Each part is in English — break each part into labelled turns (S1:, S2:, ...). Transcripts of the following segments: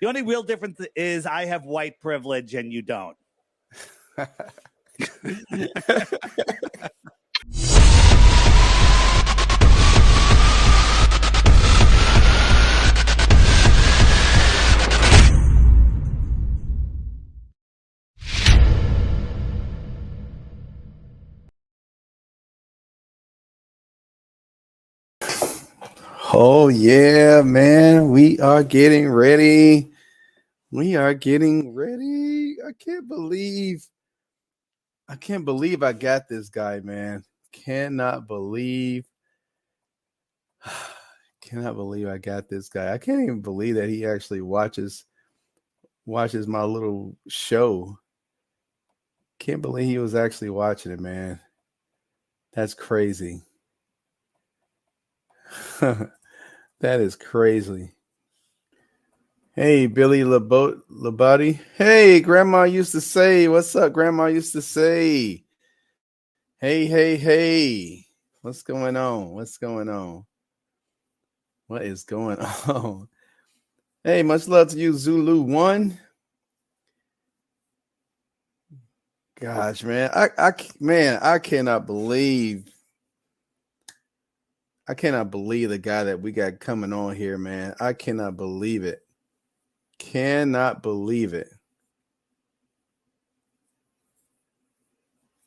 S1: The only real difference is I have white privilege and you don't.
S2: Oh yeah, man. We are getting ready. I can't believe I got this guy, man. Cannot believe I got this guy. I can't even believe that he actually watches my little show. Can't believe he was actually watching it, man. That's crazy. That is crazy. Hey, Billy Labati. Hey, Grandma used to say, what's up? Grandma used to say, hey. What's going on? What is going on? Hey, much love to you, Zulu One. Gosh, man, I cannot believe the guy that we got coming on here, man. I cannot believe it.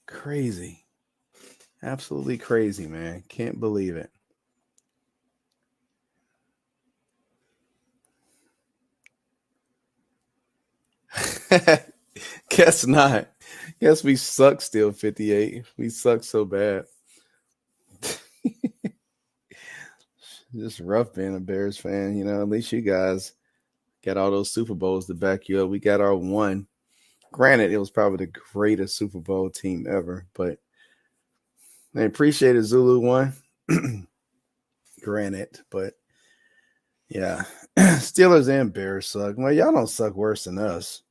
S2: Crazy. Absolutely crazy, man. Can't believe it. Guess not. Guess we suck still, 58. We suck so bad. Just rough being a Bears fan, you know. At least you guys got all those Super Bowls to back you up. We got our one. Granted, it was probably the greatest Super Bowl team ever, but I appreciate it, Zulu One. Granted, but yeah. Steelers and Bears suck. Well, y'all don't suck worse than us.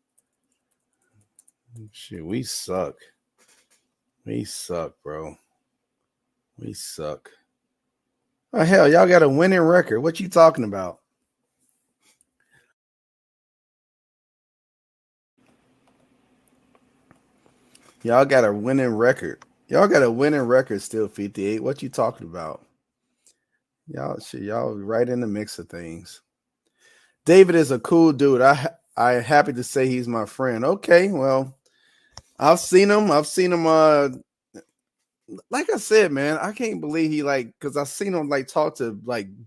S2: Shit, we suck. We suck, bro. We suck. Oh, hell, y'all got a winning record. What you talking about? Y'all got a winning record. Y'all got a winning record still, 58. What you talking about? Y'all right in the mix of things. David is a cool dude. I'm happy to say he's my friend. Okay, well, I've seen him. Like I said, man, I can't believe he because I've seen him talk to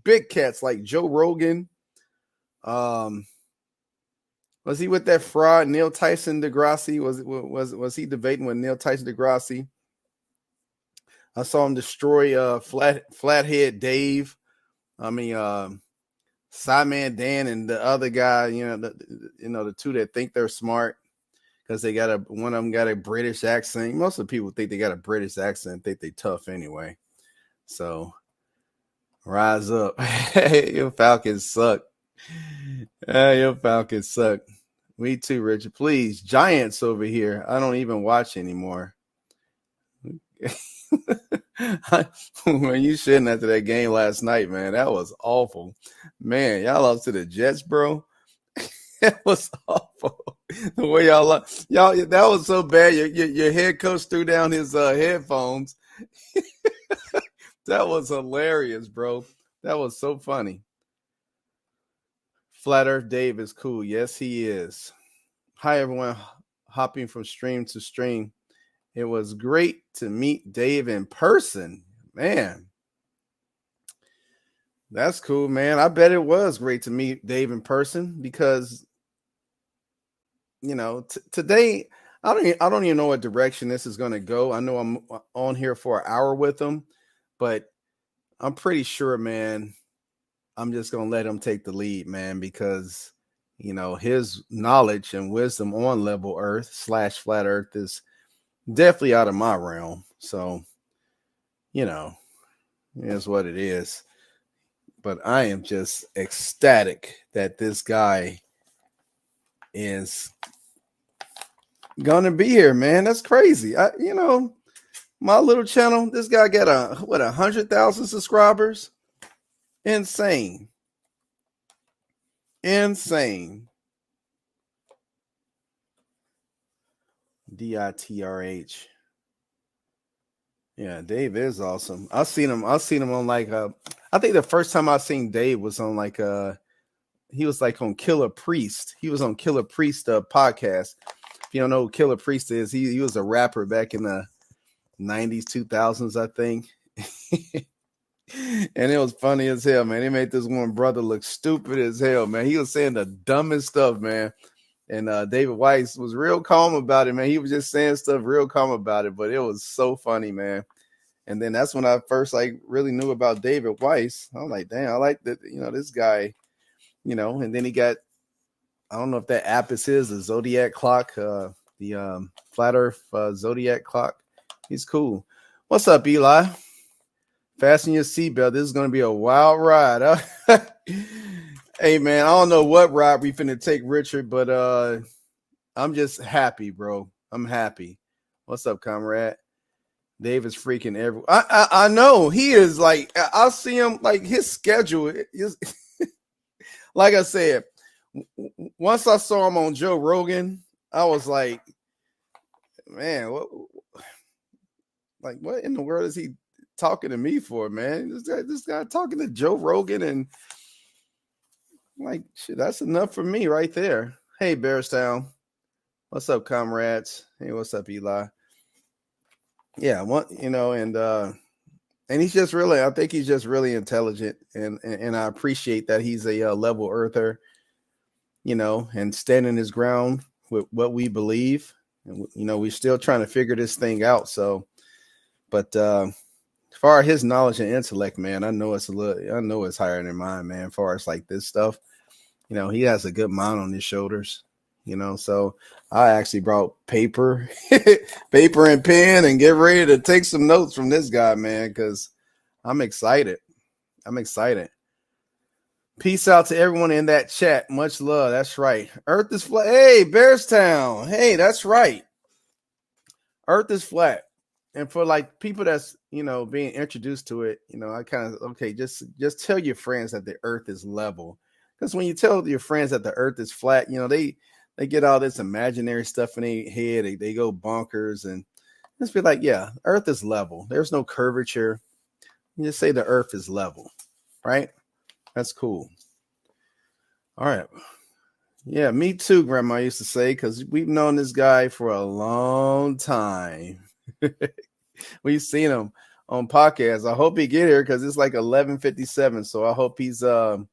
S2: big cats like Joe Rogan. Was he with that fraud Neil Tyson DeGrassi? Was he debating with Neil Tyson DeGrassi? I saw him destroy Flathead Dave. I mean, Sideman Dan and the other guy. The two that think they're smart because one of them got a British accent. Most of the people think they got a British accent, think they tough anyway. So rise up. Your Falcons suck. Your Falcons suck. Me too, Richard. Please, Giants over here. I don't even watch anymore. When you shitting after that game last night, man, that was awful. Man, y'all lost to the Jets, bro. That was awful. The way y'all that was so bad. Your head coach threw down his headphones. That was hilarious, bro. That was so funny. Flat Earth Dave is cool. Yes, he is. Hi, everyone. Hopping from stream to stream. It was great to meet Dave in person. Man, that's cool, man. I bet it was great to meet Dave in person because, today I don't even know what direction this is going to go. I know I'm on here for an hour with him, but I'm pretty sure, man, I'm just going to let him take the lead, man, because, his knowledge and wisdom on Level Earth / Flat Earth is definitely out of my realm. So, is what it is. But I am just ecstatic that this guy is gonna be here, man. That's crazy. My little channel, this guy got 100,000 subscribers. Insane. DITRH. Yeah, Dave is awesome. I've seen him on like I think the first time I seen Dave was on like he was like on Killer Priest. He was on Killer Priest podcast. If you don't know who Killer Priest is, he was a rapper back in the 90s, 2000s, I think. And it was funny as hell, man. He made this one brother look stupid as hell, man. He was saying the dumbest stuff, man. And David Weiss was real calm about it, man. He was just saying stuff real calm about it, but it was so funny, man. And then that's when I first like really knew about David Weiss. I'm like, damn, I like that, this guy, and then he got, I don't know if that app is his, the Zodiac clock, the Flat Earth Zodiac clock. He's cool. What's up, Eli? Fasten your seatbelt. This is going to be a wild ride. Huh? Hey, man, I don't know what ride we finna take, Richard, but I'm just happy, bro. I'm happy. What's up, comrade? Dave is freaking everywhere. I know he is. Like, I'll see him, like his schedule is like I said, once I saw him on Joe Rogan, I was like, man, what in the world is he talking to me for, man? This guy talking to Joe Rogan, and like, shit, that's enough for me right there. Hey, Bearstown. What's up, comrades? Hey, what's up, Eli? Yeah, and he's just really, I think he's just really intelligent, and I appreciate that he's a level earther, and standing his ground with what we believe. And, we're still trying to figure this thing out. So, but as far as his knowledge and intellect, man, I know it's higher than mine, man. As far as like this stuff, he has a good mind on his shoulders, so I actually brought paper and pen and get ready to take some notes from this guy, man, because I'm excited. Peace out to everyone in that chat. Much love. That's right. Earth is flat. Hey, Bearstown. Hey, that's right. Earth is flat. And for like people that's, being introduced to it, I kind of, okay, just tell your friends that the earth is level. Because when you tell your friends that the earth is flat, they get all this imaginary stuff in their head. They go bonkers and just be like, yeah, earth is level. There's no curvature. You just say the earth is level, right? That's cool. All right. Yeah, me too, Grandma used to say, because we've known this guy for a long time. We've seen him on podcasts. I hope he get here because it's like 11:57. So I hope he's let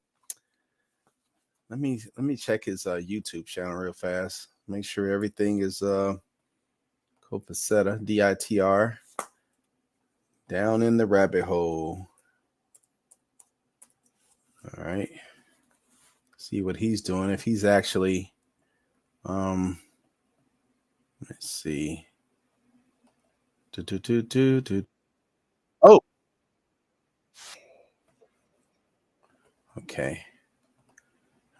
S2: me check his YouTube channel real fast. Make sure everything is Copacetta, DITR. Down in the rabbit hole. All right. See what he's doing. If he's actually let's see. Oh. Okay.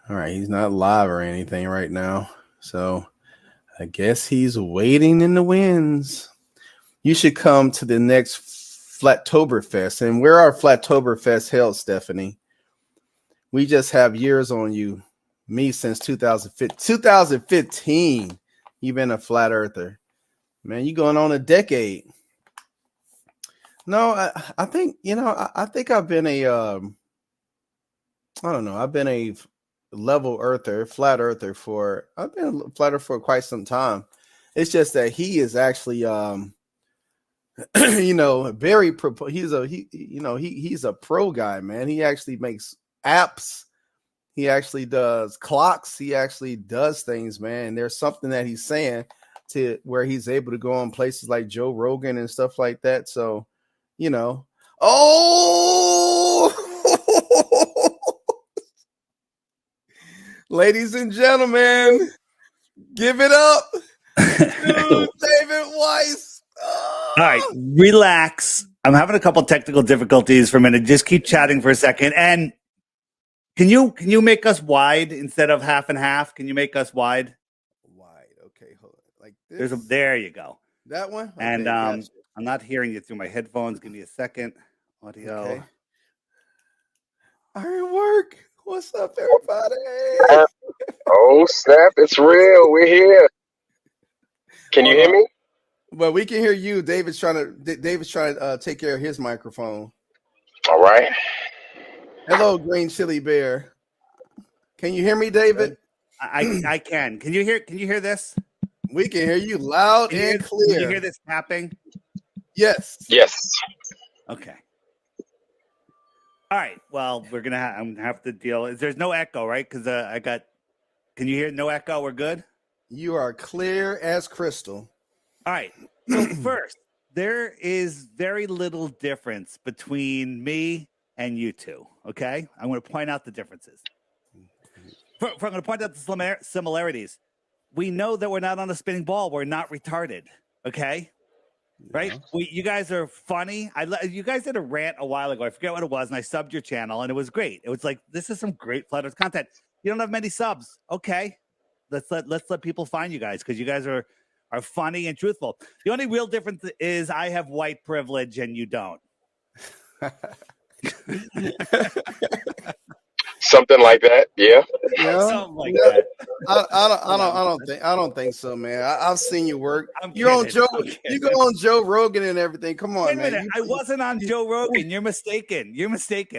S2: All right. He's not live or anything right now. So I guess he's waiting in the wings. You should come to the next Flattoberfest. And where are Flattoberfest held, Stephanie? We just have years on you. Me since 2015. You've been a flat earther. Man, you going on a decade. No, I think, I think I've been a, I don't know. I've been a level earther, flat earther I've been a flat earther for quite some time. It's just that he is actually, very he's a pro guy, man. He actually makes apps. He actually does clocks. He actually does things, man. And there's something that he's saying to where he's able to go on places like Joe Rogan and stuff like that. So, oh, ladies and gentlemen, give it up to David Weiss.
S1: All right, relax. I'm having a couple technical difficulties for a minute. Just keep chatting for a second. And can you make us wide instead of half and half? Can you make us wide?
S2: Wide. Okay, hold on. Like this.
S1: There you go.
S2: That one? Okay,
S1: and I'm not hearing you through my headphones. Give me a second. Audio.
S2: Okay. Ironwork. What's up, everybody?
S3: Oh, snap. It's real. We're here. Can you hear me?
S2: But we can hear you. David's trying to take care of his microphone.
S3: All right.
S2: Hello, Green Chili Bear. Can you hear me, David?
S1: I can. Can you hear this?
S2: We can hear you loud and clear.
S1: Can you hear this tapping?
S2: Yes.
S3: Yes.
S1: Okay. All right. Well, I'm gonna have to deal. There's no echo, right? Because I got. Can you hear no echo? We're good.
S2: You are clear as crystal.
S1: All right. So first, there is very little difference between me and you two. Okay, I'm going to point out the differences. I'm going to point out the similarities. We know that we're not on a spinning ball. We're not retarded. Okay. Right? Yeah. You guys are funny. You guys did a rant a while ago. I forget what it was, and I subbed your channel, and it was great. It was like, this is some great Flat Earth content. You don't have many subs. Okay. Let's let people find you guys, because you guys are funny and truthful. The only real difference is I have white privilege and you don't.
S3: Something like that, yeah.
S1: Something like that.
S2: I don't think so, man. I've seen you work. You're on Joe. You go on Joe Rogan and everything. Come on, man.
S1: I wasn't on Joe Rogan. You're mistaken.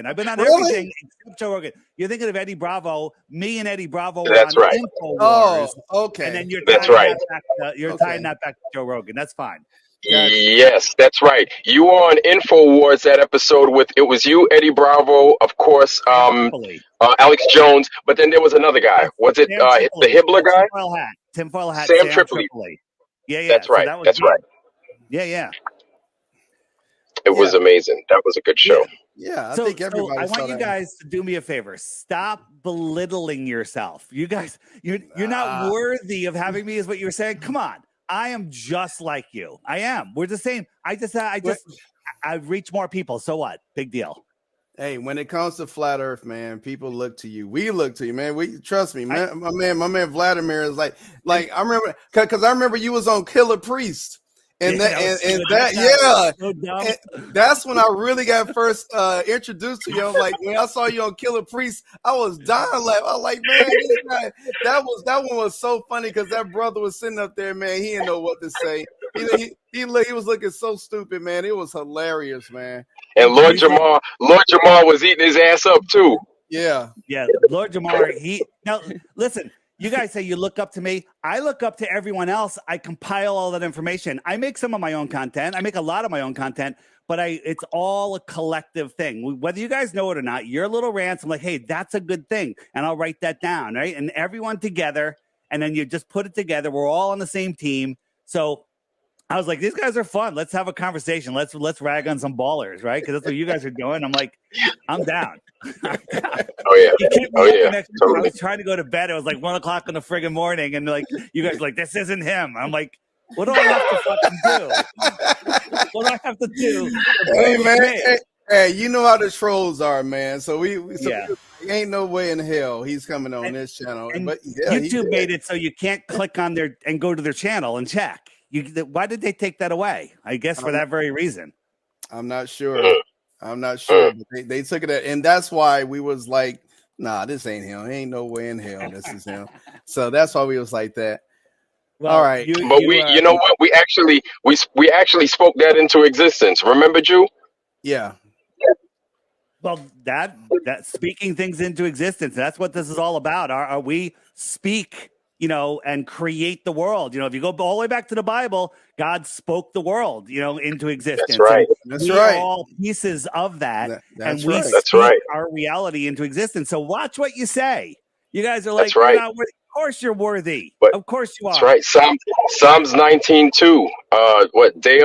S1: I've been on everything except Joe Rogan. You're thinking of Eddie Bravo. Me and Eddie Bravo were on
S3: right.
S1: InfoWars.
S2: Oh, okay.
S1: And then you're
S3: tying
S1: that back to Joe Rogan. That's fine.
S3: Yes, that's right. You were on InfoWars that episode with, it was you, Eddie Bravo, of course, Alex Jones, but then there was another guy. Was it the Hibbler guy?
S1: Tinfoil hat.
S3: Sam Tripoli.
S1: Yeah.
S3: That's right. That's right.
S1: Yeah.
S3: It was amazing. That was a good show.
S2: Yeah, I think everybody.
S1: I want you guys to do me a favor. Stop belittling yourself. You guys, you're not worthy of having me, is what you were saying. Come on. I am just like you. I am. We're the same. I've reached more people. So what? Big deal.
S2: Hey, when it comes to Flat Earth, man, people look to you. We look to you, man. We trust me, man. My man Vladimir is like I remember, because I remember you was on Killer Priest. And that's when I really got first introduced to you. I was like, when I saw you on Killer Priest, I was dying laughing. I was like, man, this guy, that one was so funny, because that brother was sitting up there, man. He didn't know what to say. He was looking so stupid, man. It was hilarious, man.
S3: And Lord Jamar was eating his ass up too.
S2: Yeah.
S1: Lord Jamar. Now listen. You guys say you look up to me. I look up to everyone else. I compile all that information. I make some of my own content. I make a lot of my own content, but it's all a collective thing. Whether you guys know it or not, your little rants, I'm like, hey, that's a good thing. And I'll write that down, right? And everyone together, and then you just put it together. We're all on the same team. So I was like, these guys are fun. Let's have a conversation. Let's rag on some ballers, right? Because that's what you guys are doing. I'm like, I'm down.
S3: Oh yeah.
S1: I was trying to go to bed. It was like 1 o'clock in the friggin' morning, and like you guys were like, this isn't him. I'm like, what do I have to fucking do? What do I have to do?
S2: Hey man, hey, you know how the trolls are, man. So we ain't no way in hell he's coming on this channel. But
S1: YouTube made it so you can't click on their and go to their channel and check. Why did they take that away? I guess for that very reason.
S2: I'm not sure. But they took it, and that's why we was like, nah, this ain't him. Ain't no way in hell this is him. So that's why we was like that. Well, all right.
S3: You know what? We actually spoke that into existence. Remember, Jew?
S2: Yeah.
S1: Well, that speaking things into existence. That's what this is all about. We speak, and create the world. If you go all the way back to the Bible, God spoke the world, into existence.
S3: That's right.
S2: That's right.
S1: We're all pieces of that.
S2: That's
S1: and we
S2: right.
S1: speak our reality into existence. So watch what you say. You guys are like,
S3: that's right.
S1: You're not worthy. Of course you're worthy. Of course you are.
S3: That's right. Psalms 19:2. What day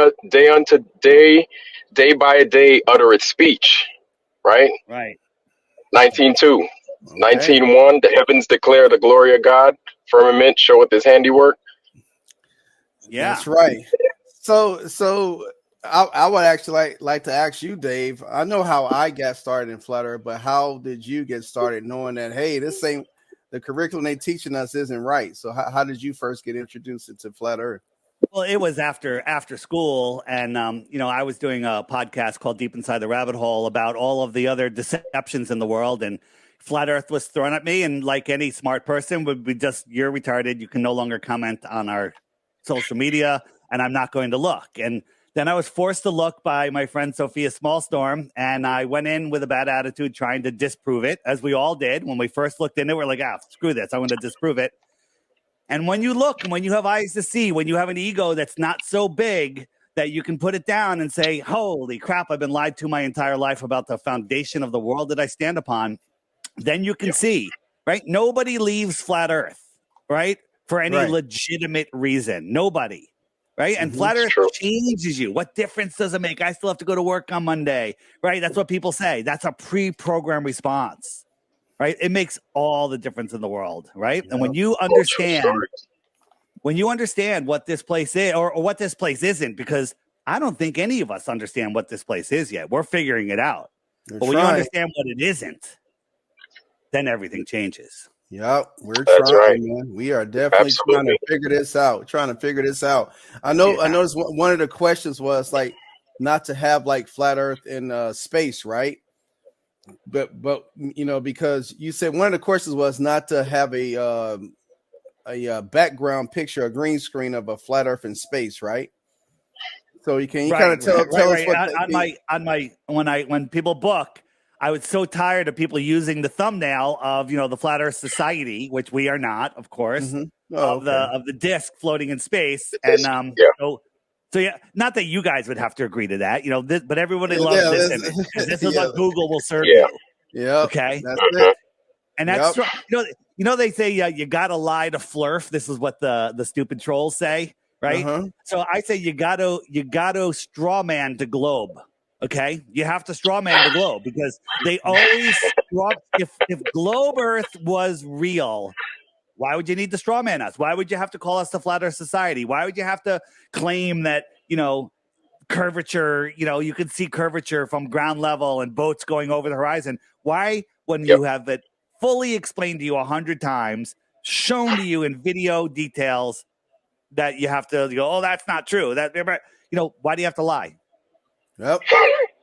S3: unto day, day by day uttereth speech. Right. 19:2. Okay. 19:1. The heavens declare the glory of God. Firmament showeth his handiwork.
S2: Yeah, that's right. So I would actually like to ask you, Dave. I know how I got started in Flat Earth, but how did you get started knowing that, hey, this ain't the curriculum they teaching us isn't right? So how did you first get introduced into Flat Earth?
S1: Well, it was after school, and I was doing a podcast called Deep Inside the Rabbit Hole about all of the other deceptions in the world, and Flat Earth was thrown at me, and like any smart person would be just, you're retarded. You can no longer comment on our social media, and I'm not going to look. And then I was forced to look by my friend Sophia Smallstorm, and I went in with a bad attitude trying to disprove it, as we all did. When we first looked into it, we're like, screw this, I'm going to disprove it. And when you look, and when you have eyes to see, when you have an ego that's not so big that you can put it down and say, holy crap, I've been lied to my entire life about the foundation of the world that I stand upon, then you can see, right? Nobody leaves flat Earth, right? For any legitimate reason. Nobody. Right. And flat Earth changes you. What difference does it make? I still have to go to work on Monday. Right. That's what people say. That's a pre-programmed response. Right. It makes all the difference in the world. Right. And when you understand what this place is or what this place isn't, because I don't think any of us understand what this place is yet. We're figuring it out. But when you understand what it isn't, then everything changes.
S2: Yep, we're trying, man. We are definitely trying to figure this out. I noticed one of the questions was like not to have like flat Earth in space, right? But you know, because you said one of the questions was not to have a background picture, a green screen of a flat Earth in space, right? So you kind of tell us what
S1: when people book. I was so tired of people using the thumbnail of, the Flat Earth Society, which we are not, of course, of the disc floating in space. And so yeah, not that you guys would have to agree to that, but everybody loves this image. This is what Google will serve you.
S2: Yeah.
S1: Okay.
S2: That's it.
S1: And that's they say you gotta lie to flurf. This is what the stupid trolls say, right? So I say you gotta straw man to globe. Okay, you have to straw man the globe because they always if globe Earth was real, why would you need to straw man us? Why would you have to call us the Flat Earth Society? Why would you have to claim that curvature? You can see curvature from ground level and boats going over the horizon. Why, when you have it fully explained to you 100 times, shown to you in video details, that you have to go, oh, that's not true. That why do you have to lie?
S2: Yep.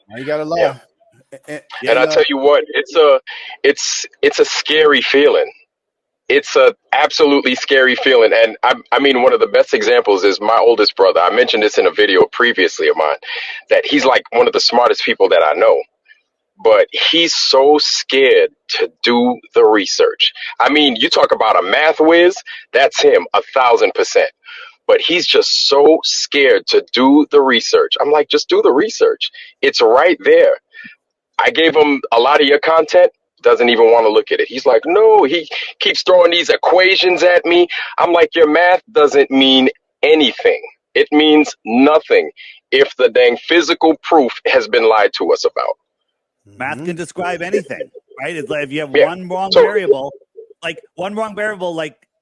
S2: Now you gotta lie.
S3: And I tell you what, it's a scary feeling. It's a absolutely scary feeling. And I mean, one of the best examples is my oldest brother. I mentioned this in a video previously of mine, that he's like one of the smartest people that I know. But he's so scared to do the research. I mean, you talk about a math whiz, that's him 1,000%. But he's just so scared to do the research. I'm like, just do the research. It's right there. I gave him a lot of your content, doesn't even want to look at it. He's like, no, he keeps throwing these equations at me. I'm like, your math doesn't mean anything. It means nothing if the dang physical proof has been lied to us about.
S1: Math can describe anything, right? It's like if you have one wrong variable,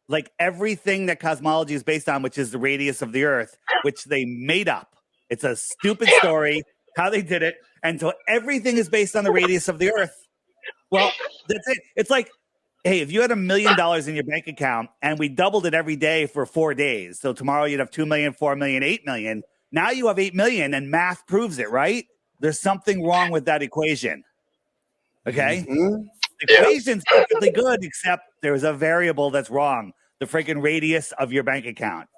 S1: like everything that cosmology is based on, which is the radius of the Earth, which they made up. It's a stupid story, how they did it. And so everything is based on the radius of the Earth. Well, that's it. It's like, hey, if you had $1 million in your bank account and we doubled it every day for 4 days, so tomorrow you'd have 2 million, 4 million, 8 million. Now you have 8 million and math proves it, right? There's something wrong with that equation. Okay? The equation's perfectly good, except there's a variable that's wrong. The freaking radius of your bank account.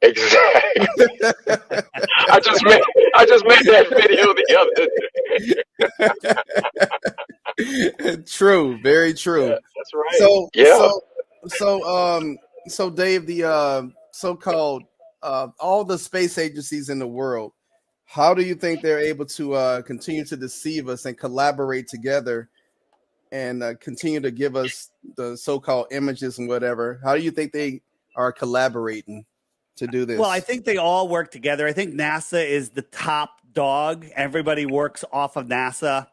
S3: Exactly. I just made that video the other day.
S2: True, very true.
S3: Yeah, that's right.
S2: So Dave, the so-called all the space agencies in the world, how do you think they're able to continue to deceive us and collaborate together and continue to give us the so-called images and whatever? How do you think they are collaborating to do this?
S1: Well, I think they all work together. I think NASA is the top dog. Everybody works off of NASA.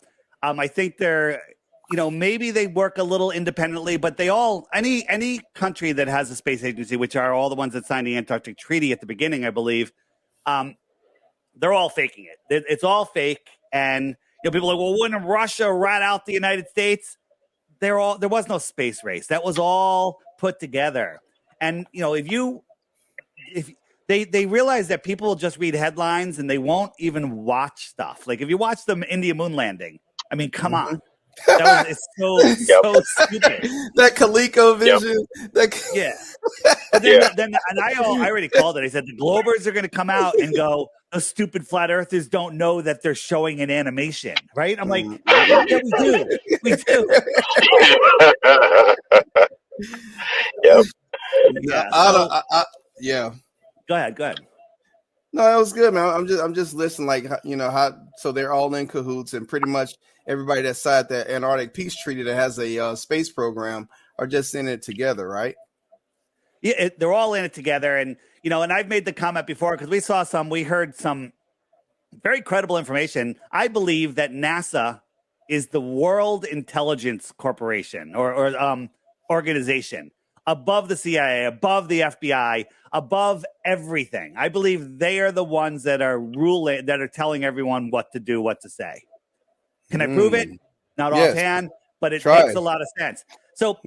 S1: I think they're, maybe they work a little independently, but they all, any country that has a space agency, which are all the ones that signed the Antarctic Treaty at the beginning, I believe, they're all faking it. It's all fake. And people are like, well, wouldn't Russia rat out the United States? There was no space race. That was all put together. And if they realize that people will just read headlines and they won't even watch stuff. Like if you watch the India moon landing, I mean, come on, It's so stupid.
S2: That ColecoVision.
S1: Yeah. But then I already called it. I said the Globers are going to come out and go, those stupid flat earthers don't know that they're showing an animation, right? I'm like, yeah, we do. We do.
S3: Yep.
S2: Yeah. Yeah.
S1: Go ahead.
S2: No, that was good, man. I'm just listening, like, you know, how, so they're all in cahoots, and pretty much everybody that signed that Antarctic Peace Treaty that has a space program are just in it together, right?
S1: Yeah, they're all in it together. And, you know, and I've made the comment before because we heard some very credible information. I believe that NASA is the World Intelligence Corporation or organization above the CIA, above the FBI, above everything. I believe they are the ones that are ruling, that are telling everyone what to do, what to say. Can I prove it? Not offhand, but it makes a lot of sense. So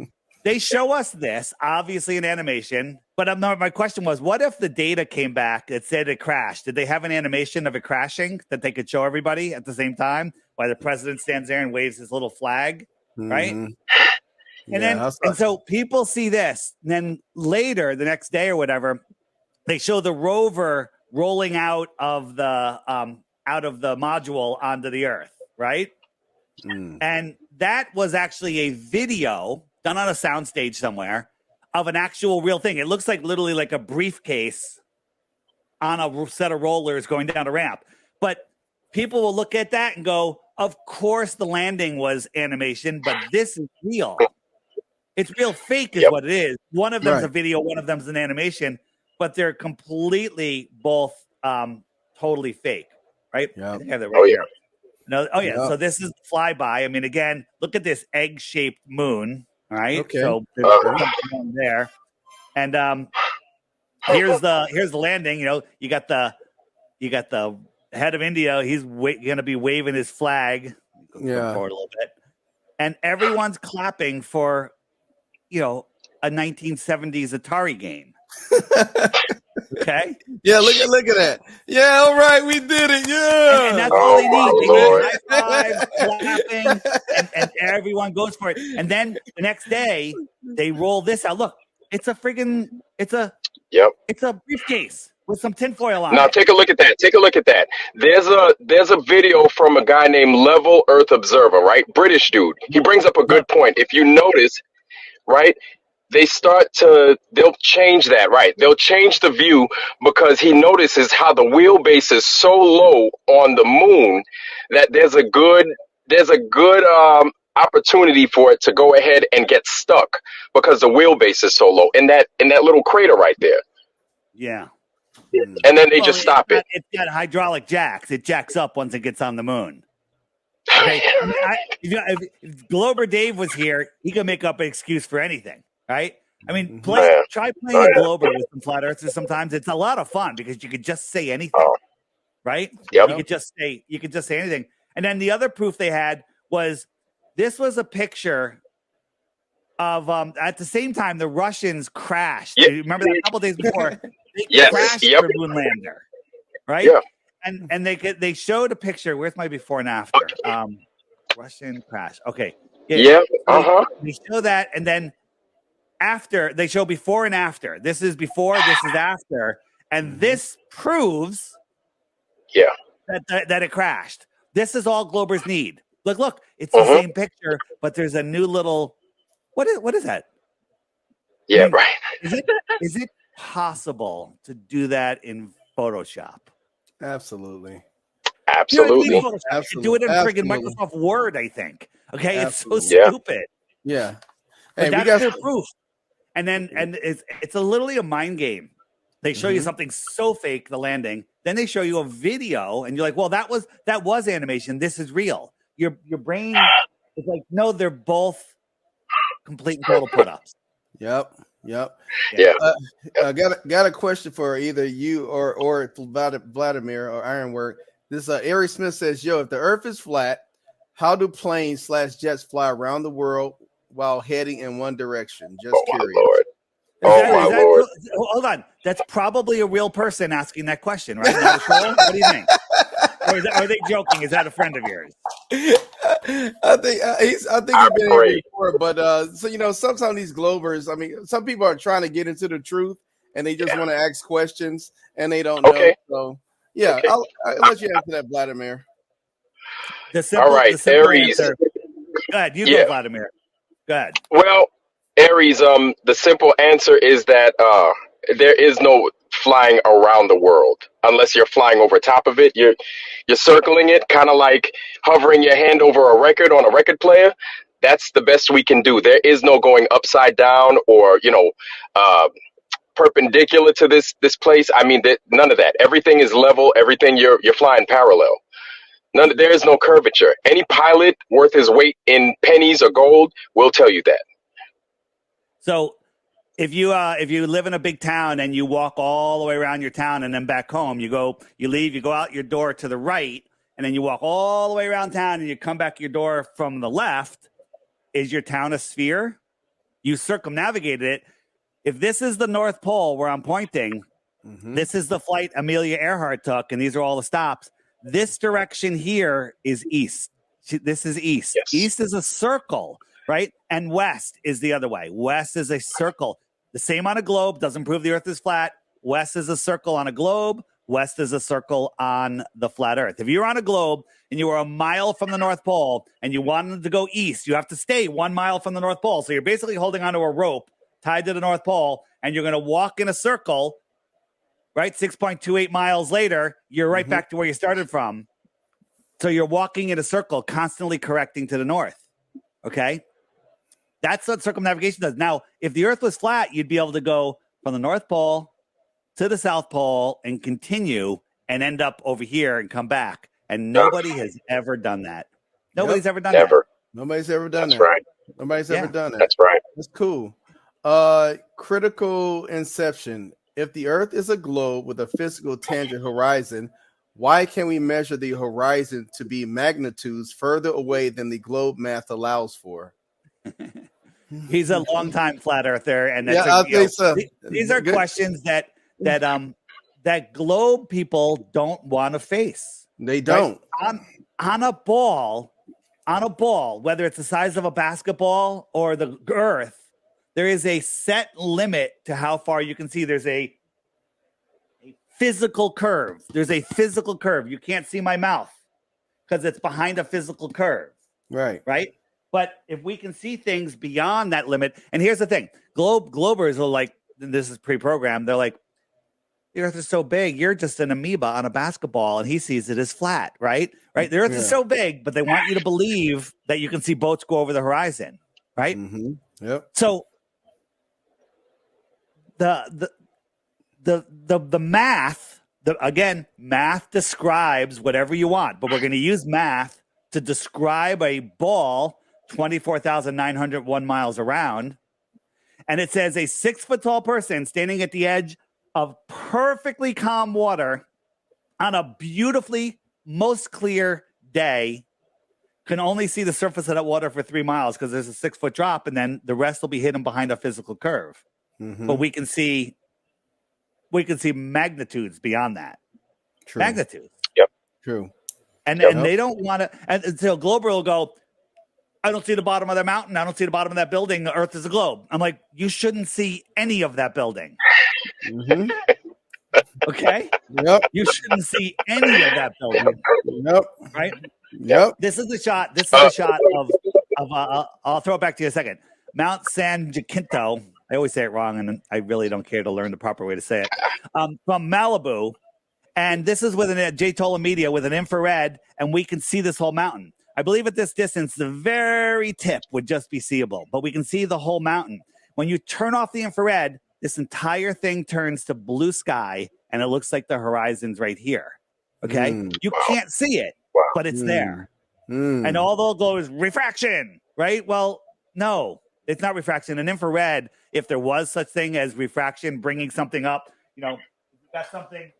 S1: they show us this, obviously in animation, but my question was, what if the data came back that said it crashed? Did they have an animation of it crashing that they could show everybody at the same time while the president stands there and waves his little flag, right? And so people see this, and then later, the next day or whatever, they show the rover rolling out of the module onto the Earth, right? And that was actually a video done on a soundstage somewhere of an actual real thing. It looks like literally like a briefcase on a set of rollers going down a ramp. But people will look at that and go, of course the landing was animation, but this is real. It's real fake is what it is. One of them's a video, one of them's an animation, but they're completely both totally fake, right?
S2: Yeah.
S1: Here. No, so this is the flyby. I mean, again, look at this egg-shaped moon, all right?
S2: Okay.
S1: So there's something there. And here's the landing. You know, you got the head of India. He's going to be waving his flag. Forward a little bit, and everyone's clapping for, you know, a 1970s Atari game. Okay.
S2: Yeah, look at that. Yeah, all right, we did it. Yeah.
S1: And that's all they need. They need high five, clapping, and everyone goes for it. And then the next day, they roll this out. Look, it's a briefcase with some tinfoil on it.
S3: Now take a look at that. There's a video from a guy named Level Earth Observer, right? British dude. He brings up a good point. If you notice, right, they'll change that, right? They'll change the view because he notices how the wheelbase is so low on the moon that there's a good opportunity for it to go ahead and get stuck because the wheelbase is so low in that little crater right there.
S1: Yeah.
S3: And then they just stop it.
S1: It's got hydraulic jacks. It jacks up once it gets on the moon. Okay. If Glober Dave was here, he could make up an excuse for anything, right? I mean, try playing a Glober with some flat earthers sometimes. It's a lot of fun because you could just say anything, right?
S3: Yep.
S1: You could just say anything. And then the other proof they had was this was a picture of at the same time the Russians crashed.
S3: Yep.
S1: You remember that a couple days before? They crashed their moon lander, right?
S3: Yeah.
S1: And they showed a picture. Where's my before and after? Russian crash. Okay.
S3: Yeah.
S1: They show that, and then after they show before and after. This is before. This is after, and this proves, that it crashed. This is all Globers need. Look, it's the same picture, but there's a new little. What is that?
S3: Yeah, right.
S1: Is it possible to do that in Photoshop?
S2: Absolutely.
S3: Absolutely.
S1: You do it in friggin' Microsoft Word, I think. Okay, absolutely. It's so stupid.
S2: Yeah.
S1: Hey, but that's their proof. And it's literally a mind game. They show you something so fake, the landing, then they show you a video, and you're like, well, that was animation. This is real. Your brain is like, no, they're both complete and total put-ups.
S2: Yep.
S3: Yeah.
S2: Got a question for either you or Vladimir or Ironwork. This Ari Smith says, "Yo, if the Earth is flat, how do planes/jets fly around the world while heading in one direction?" Just curious.
S3: Lord. My Lord.
S1: Hold on. That's probably a real person asking that question, right? What do you think? Or are they joking? Is that a friend of yours?
S2: I think he's been
S3: pray.
S2: here before, but so sometimes these Globers, I mean, some people are trying to get into the truth and they just want to ask questions and they don't know.
S3: Okay.
S2: So yeah,
S3: Okay.
S2: I'll let you answer that, Vladimir.
S1: The simple
S3: Aries.
S1: answer. Go ahead, you
S3: Yeah.
S1: go, Vladimir. Go ahead.
S3: Well, Aries, the simple answer is that there is no flying around the world unless you're flying over top of it. You're circling it, kind of like hovering your hand over a record on a record player. That's the best we can do. There is no going upside down or uh, perpendicular to this place. I mean, none of that. Everything is level. Everything you're flying parallel. There is no curvature. Any pilot worth his weight in pennies or gold will tell you that.
S1: So if you live in a big town and you walk all the way around your town and then back home, you go out your door to the right, and then you walk all the way around town and you come back your door from the left. Is your town a sphere? You circumnavigated it. If this is the North Pole where I'm pointing, this is the flight Amelia Earhart took, and these are all the stops. This direction here is east. This is east.
S3: Yes.
S1: East is a circle, right? And west is the other way. West is a circle. The same on a globe. Doesn't prove the earth is flat. West is a circle on a globe. West is a circle on the flat earth. If you're on a globe and you are a mile from the North Pole and you wanted to go east, you have to stay 1 mile from the North Pole. So you're basically holding onto a rope tied to the North Pole, and you're going to walk in a circle, right? 6.28 miles later, you're right back to where you started from. So you're walking in a circle, constantly correcting to the north. Okay? That's what circumnavigation does. Now, if the earth was flat, you'd be able to go from the North Pole to the South Pole and continue and end up over here and come back. And nobody has ever done that. Nobody's ever done that.
S2: Nobody's ever done
S3: That's
S2: that.
S3: right.
S2: Nobody's ever done that.
S3: That's right.
S2: That's cool. Critical inception. If the earth is a globe with a physical tangent horizon, why can we measure the horizon to be magnitudes further away than the globe math allows for?
S1: He's a longtime flat earther, and that's
S2: I think so.
S1: These are questions that globe people don't want to face.
S2: They don't.
S1: Right? On a ball, whether it's the size of a basketball or the earth, there is a set limit to how far you can see. There's a physical curve. There's a physical curve. You can't see my mouth because it's behind a physical curve.
S2: Right.
S1: But if we can see things beyond that limit, and here's the thing, globers are like, this is pre-programmed. They're like, the earth is so big, you're just an amoeba on a basketball, and he sees it as flat, right? The earth is so big, but they want you to believe that you can see boats go over the horizon, right?
S2: Yep.
S1: So the math, math describes whatever you want, but we're going to use math to describe a ball 24,901 miles around. And it says a 6-foot tall person standing at the edge of perfectly calm water on a beautifully, most clear day can only see the surface of that water for 3 miles because there's a 6-foot drop, and then the rest will be hidden behind a physical curve. But we can see magnitudes beyond that.
S2: True.
S1: Magnitudes.
S3: Yep.
S2: True.
S1: And they don't want to. And so Glober will go, I don't see the bottom of that mountain. I don't see the bottom of that building. The earth is a globe. I'm like, you shouldn't see any of that building. Okay?
S2: Yep.
S1: You shouldn't see any of that building.
S2: Yep.
S1: Right?
S2: Yep.
S1: This is the shot. This is the shot of I'll throw it back to you in a second. Mount San Jacinto. I always say it wrong, and I really don't care to learn the proper way to say it. From Malibu. And this is with a J-Tola media with an infrared, and we can see this whole mountain. I believe at this distance, the very tip would just be seeable, but we can see the whole mountain. When you turn off the infrared, this entire thing turns to blue sky, and it looks like the horizon's right here. Okay? You can't see it, but it's there. And all they'll go is refraction, right? Well, no, it's not refraction. An infrared, if there was such thing as refraction, bringing something up, you got something.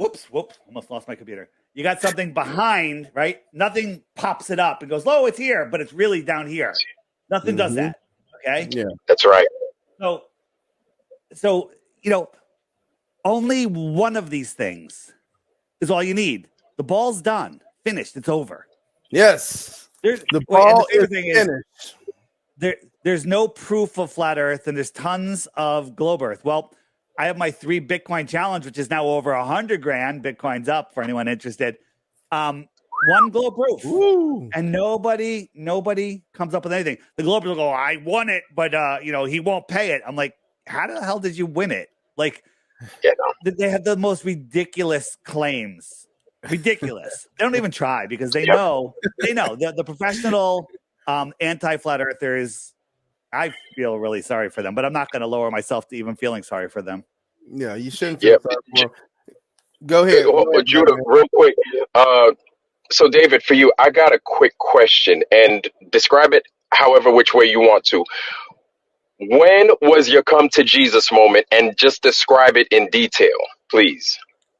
S1: Whoops, almost lost my computer. You got something behind, right? Nothing pops it up and goes, oh, it's here, but it's really down here. Nothing does that. Okay?
S2: Yeah.
S3: That's right.
S1: So, only one of these things is all you need. The ball's done. finished. It's over.
S2: Yes.
S1: The
S2: ball
S1: favorite
S2: is
S1: thing
S2: finished.
S1: There's no proof of flat Earth, and there's tons of globe Earth. Well, I have my 3 Bitcoin challenge, which is now over 100 grand. Bitcoin's up for anyone interested. 1 globe proof.
S2: Woo.
S1: And nobody comes up with anything. The Globers will go, I won it, but he won't pay it. I'm like, how the hell did you win it? Like, they have the most ridiculous claims. Ridiculous. They don't even try because they know the professional anti-flat earthers. I feel really sorry for them, but I'm not going to lower myself to even feeling sorry for them.
S2: Yeah, you shouldn't feel sorry for them. Go ahead.
S3: Judah, real quick. So, David, for you, I got a quick question, and describe it however which way you want to. When was your come to Jesus moment, and just describe it in detail, please?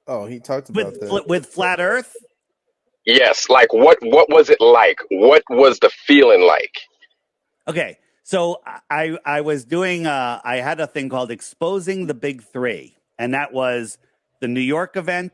S2: Oh, he talked about that.
S1: With flat Earth?
S3: Yes. Like, what was it like? What was the feeling like?
S1: Okay. So I was doing, I had a thing called Exposing the Big Three, and that was the New York event,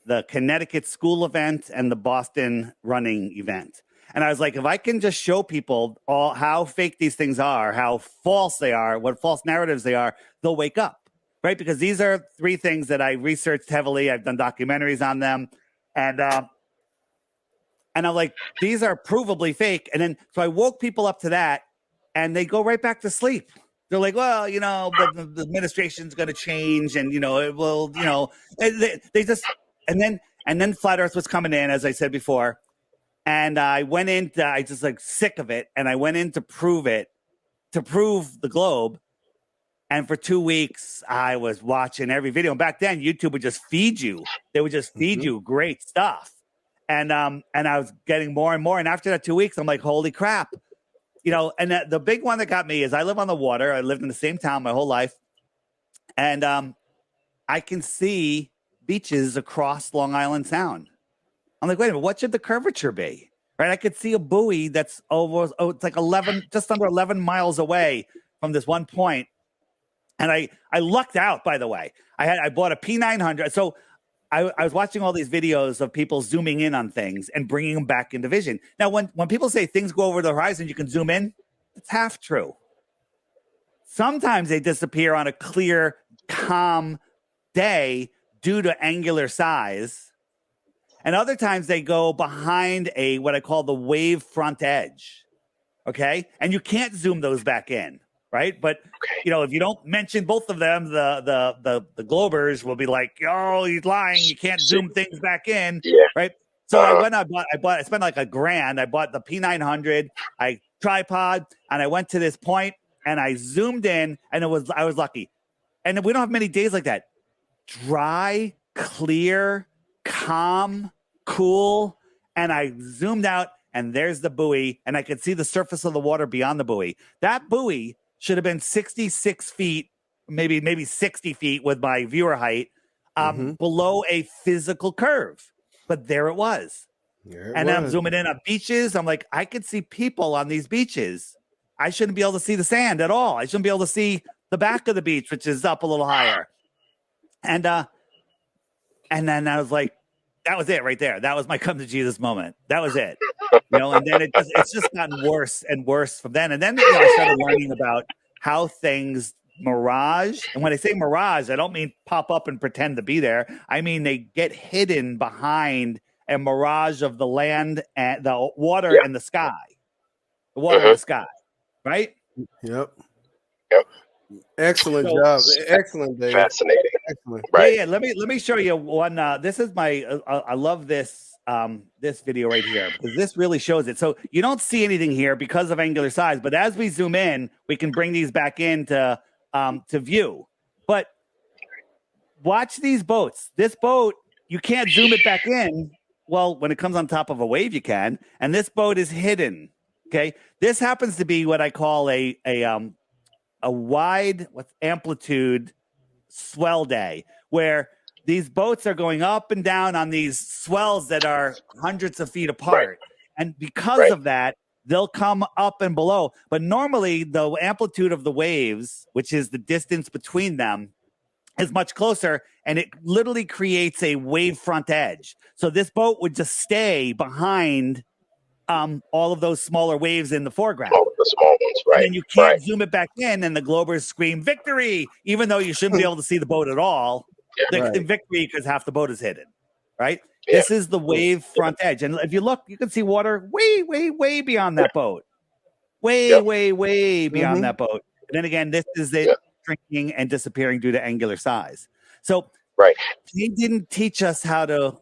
S1: the Connecticut school event, and the Boston running event. And I was like, if I can just show people how fake these things are, how false they are, what false narratives they are, they'll wake up, right? Because these are 3 things that I researched heavily. I've done documentaries on them. And I'm like, these are provably fake. And then, so I woke people up to that, and they go right back to sleep. They're like, well, the administration's going to change, and, it will, they just, and then flat Earth was coming in, as I said before. And I went in, I just like sick of it. And I went in to prove the globe. And for 2 weeks, I was watching every video. And back then, YouTube would just feed you. They would just feed you great stuff. And I was getting more and more. And after that 2 weeks, I'm like, holy crap. And the big one that got me is I live on the water. I lived in the same town my whole life. And I can see beaches across Long Island Sound. I'm like, wait a minute, what should the curvature be? Right? I could see a buoy that's it's like just under 11 miles away from this one point. And I lucked out, by the way. I bought a P900. So I was watching all these videos of people zooming in on things and bringing them back into vision. Now, when people say things go over the horizon, you can zoom in, it's half true. Sometimes they disappear on a clear, calm day due to angular size. And other times they go behind what I call the wave front edge. Okay. And you can't zoom those back in. Right. But, if you don't mention both of them, the Globers will be like, oh, he's lying. You can't zoom things back in.
S3: Yeah.
S1: Right. So I spent like $1,000. I bought the P900, tripod, and I went to this point and I zoomed in, and I was lucky. And we don't have many days like that. Dry, clear, calm, cool. And I zoomed out, and there's the buoy, and I could see the surface of the water beyond the buoy. That buoy should have been 66 feet, maybe 60 feet with my viewer height, below a physical curve. But there it was. Then I'm zooming in on beaches. I'm like, I could see people on these beaches. I shouldn't be able to see the sand at all. I shouldn't be able to see the back of the beach, which is up a little higher. And then I was like, that was it right there. That was my come to Jesus moment. That was it. And then it's just gotten worse and worse from then. And then I started learning about how things mirage. And when I say mirage, I don't mean pop up and pretend to be there. I mean they get hidden behind a mirage of the land and the water and the sky. The water and the sky. Right?
S2: Yep. Excellent job. Excellent, Dave.
S3: Fascinating.
S2: Excellent.
S3: Right.
S1: Yeah. Let me show you one. This is my. I love this. This video right here, because this really shows it. So you don't see anything here because of angular size, but as we zoom in, we can bring these back into to view. But watch these boats. This boat, you can't zoom it back in. Well, when it comes on top of a wave, you can. And this boat is hidden. Okay. This happens to be what I call a wide amplitude swell day, where these boats are going up and down on these swells that are hundreds of feet apart. Right. And because of that, they'll come up and below. But normally the amplitude of the waves, which is the distance between them, is much closer, and it literally creates a wave front edge. So this boat would just stay behind all of those smaller waves in the foreground.
S3: Oh, the small ones, right?
S1: And then you can't zoom it back in, and the Globers scream victory, even though you shouldn't be able to see the boat at all. They scream victory because half the boat is hidden, right? Yeah. This is the wave front edge. And if you look, you can see water way, way, way beyond that boat. Way, way, way beyond that boat. And then again, this is it shrinking and disappearing due to angular size. So they didn't teach us how to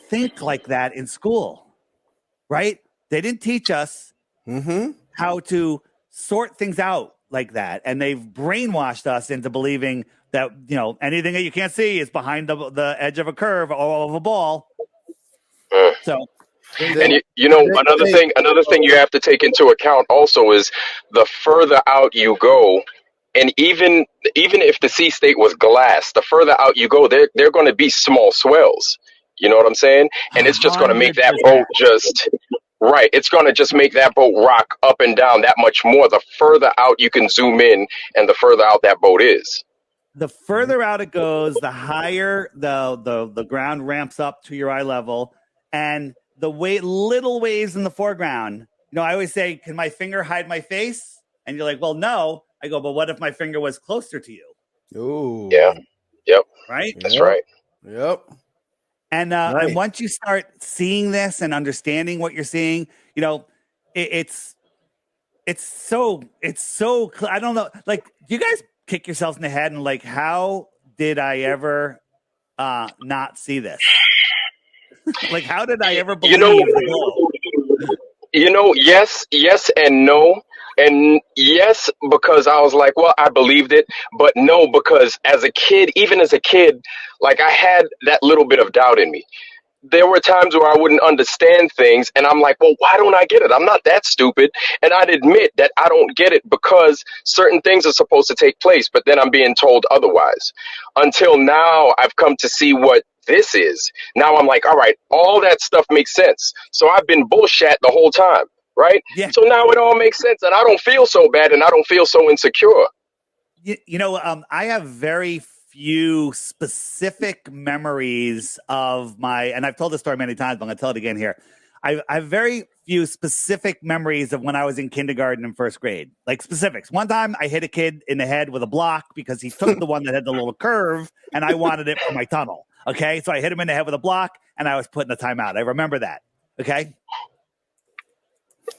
S1: think like that in school, right? They didn't teach us how to sort things out like that. And they've brainwashed us into believing that, you know, anything that you can't see is behind the edge of a curve or of a ball. So,
S3: and you know, another thing you have to take into account also is the further out you go, and even if the sea state was glass, the further out you go, they're going to be small swells. You know what I'm saying? And it's just going to make that boat just it's going to just make that boat rock up and down that much more. The further out you can zoom in, and the further out that boat is.
S1: The further out it goes, the higher the ground ramps up to your eye level, and the little waves in the foreground. You know, I always say, "Can my finger hide my face?" And you're like, "Well, no." I go, "But what if my finger was closer to you?"
S2: Ooh.
S3: Yeah. Yep.
S1: Right.
S3: That's right.
S2: Yep.
S1: And and once you start seeing this and understanding what you're seeing, you know, it's so I don't know. Like, you guys kick yourselves in the head and like, how did I ever not see this? Like, how did I ever believe the globe?
S3: You know, yes and no. And yes, because I was like, well, I believed it, but no, because even as a kid, like, I had that little bit of doubt in me. There were times where I wouldn't understand things, and I'm like, well, why don't I get it? I'm not that stupid. And I'd admit that I don't get it because certain things are supposed to take place, but then I'm being told otherwise. Until now, I've come to see what this is. Now I'm like, all right, all that stuff makes sense. So I've been bullshit the whole time, right?
S1: Yeah.
S3: So now it all makes sense, and I don't feel so bad, and I don't feel so insecure.
S1: You know, I have very few specific memories of and I've told this story many times, but I'm going to tell it again here. I have very few specific memories of when I was in kindergarten and first grade, like specifics. One time I hit a kid in the head with a block because he took the one that had the little curve, and I wanted it for my tunnel. Okay, so I hit him in the head with a block, and I was put in a timeout. I remember that. Okay.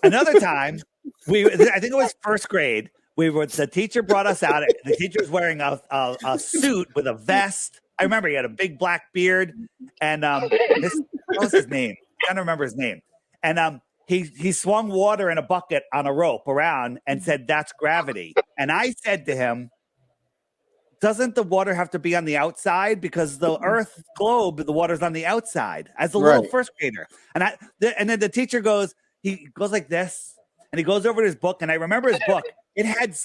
S1: Another time, I think it was first grade. The teacher brought us out. The teacher was wearing a suit with a vest. I remember he had a big black beard, and what was his name? I don't remember his name. And he swung water in a bucket on a rope around and said, "That's gravity." And I said to him, "Doesn't the water have to be on the outside? Because the Earth globe, the water's on the outside." As a little first grader, and then the teacher goes, he goes like this, and he goes over to his book, and I remember his book. It had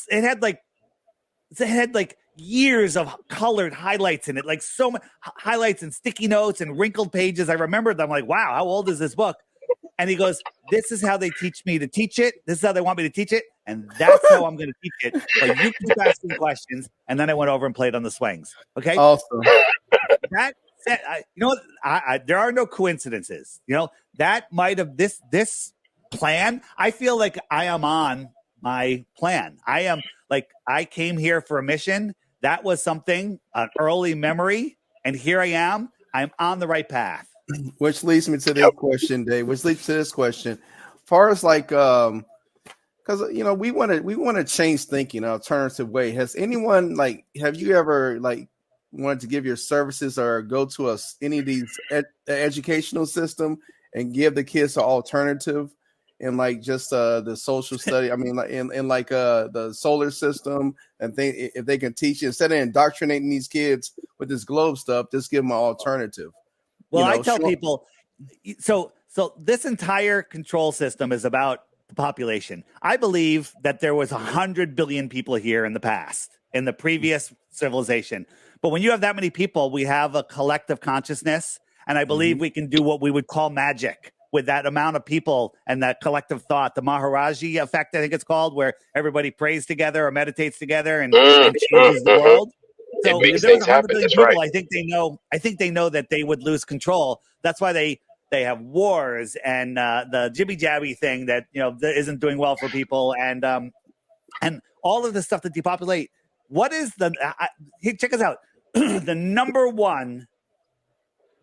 S1: like years of colored highlights in it, like so many highlights and sticky notes and wrinkled pages. I remember them. Like, wow, how old is this book? And he goes, "This is how they teach me to teach it. This is how they want me to teach it. And that's how I'm going to teach it. But you keep asking questions." And then I went over and played on the swings. Okay.
S2: Awesome.
S1: That said, you know what? There are no coincidences. You know, that might have this plan. I feel like I am on my plan. I came here for a mission. That was something, an early memory. And here I am. I'm on the right path.
S2: Which leads me to this question, Dave. Which leads to this question. As far as like, because you know, we want to change thinking, an alternative way. Has anyone have you ever wanted to give your services or go to any of these educational system and give the kids an alternative in just the social study? I mean, in the solar system, and if they can teach it instead of indoctrinating these kids with this globe stuff, just give them an alternative.
S1: Well, I tell people, so this entire control system is about the population. I believe that there was 100 billion people here in the past, in the previous civilization. But when you have that many people, we have a collective consciousness. And I believe we can do what we would call magic with that amount of people and that collective thought, the Maharaji effect, I think it's called, where everybody prays together or meditates together and changes the world. So
S3: it makes
S1: if there was
S3: things
S1: 100
S3: happen.
S1: million
S3: That's
S1: people,
S3: right.
S1: I think they know that they would lose control. That's why they have wars and the jibby jabby thing that that isn't doing well for people, and all of the stuff that depopulate. What is here, check us out. The number one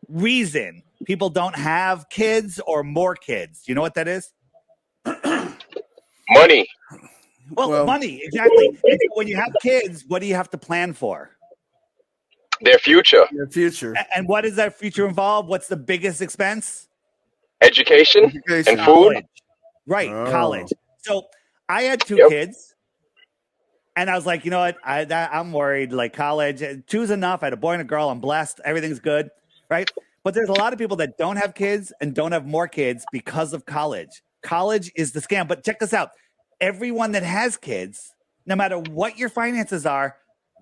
S1: reason people don't have kids or more kids. You know what that is?
S3: Money.
S1: Well, money, exactly. And so when you have kids, what do you have to plan for?
S3: Their future.
S2: Your future.
S1: And what does that future involve? What's the biggest expense?
S3: Education. And food.
S1: College. Right,
S2: Oh.
S1: college. So I had two kids, and I was like, you know what? I'm worried. Like college, two's enough. I had a boy and a girl. I'm blessed. Everything's good, right? But there's a lot of people that don't have kids and don't have more kids because of college. College is the scam. But check this out. Everyone that has kids, no matter what your finances are,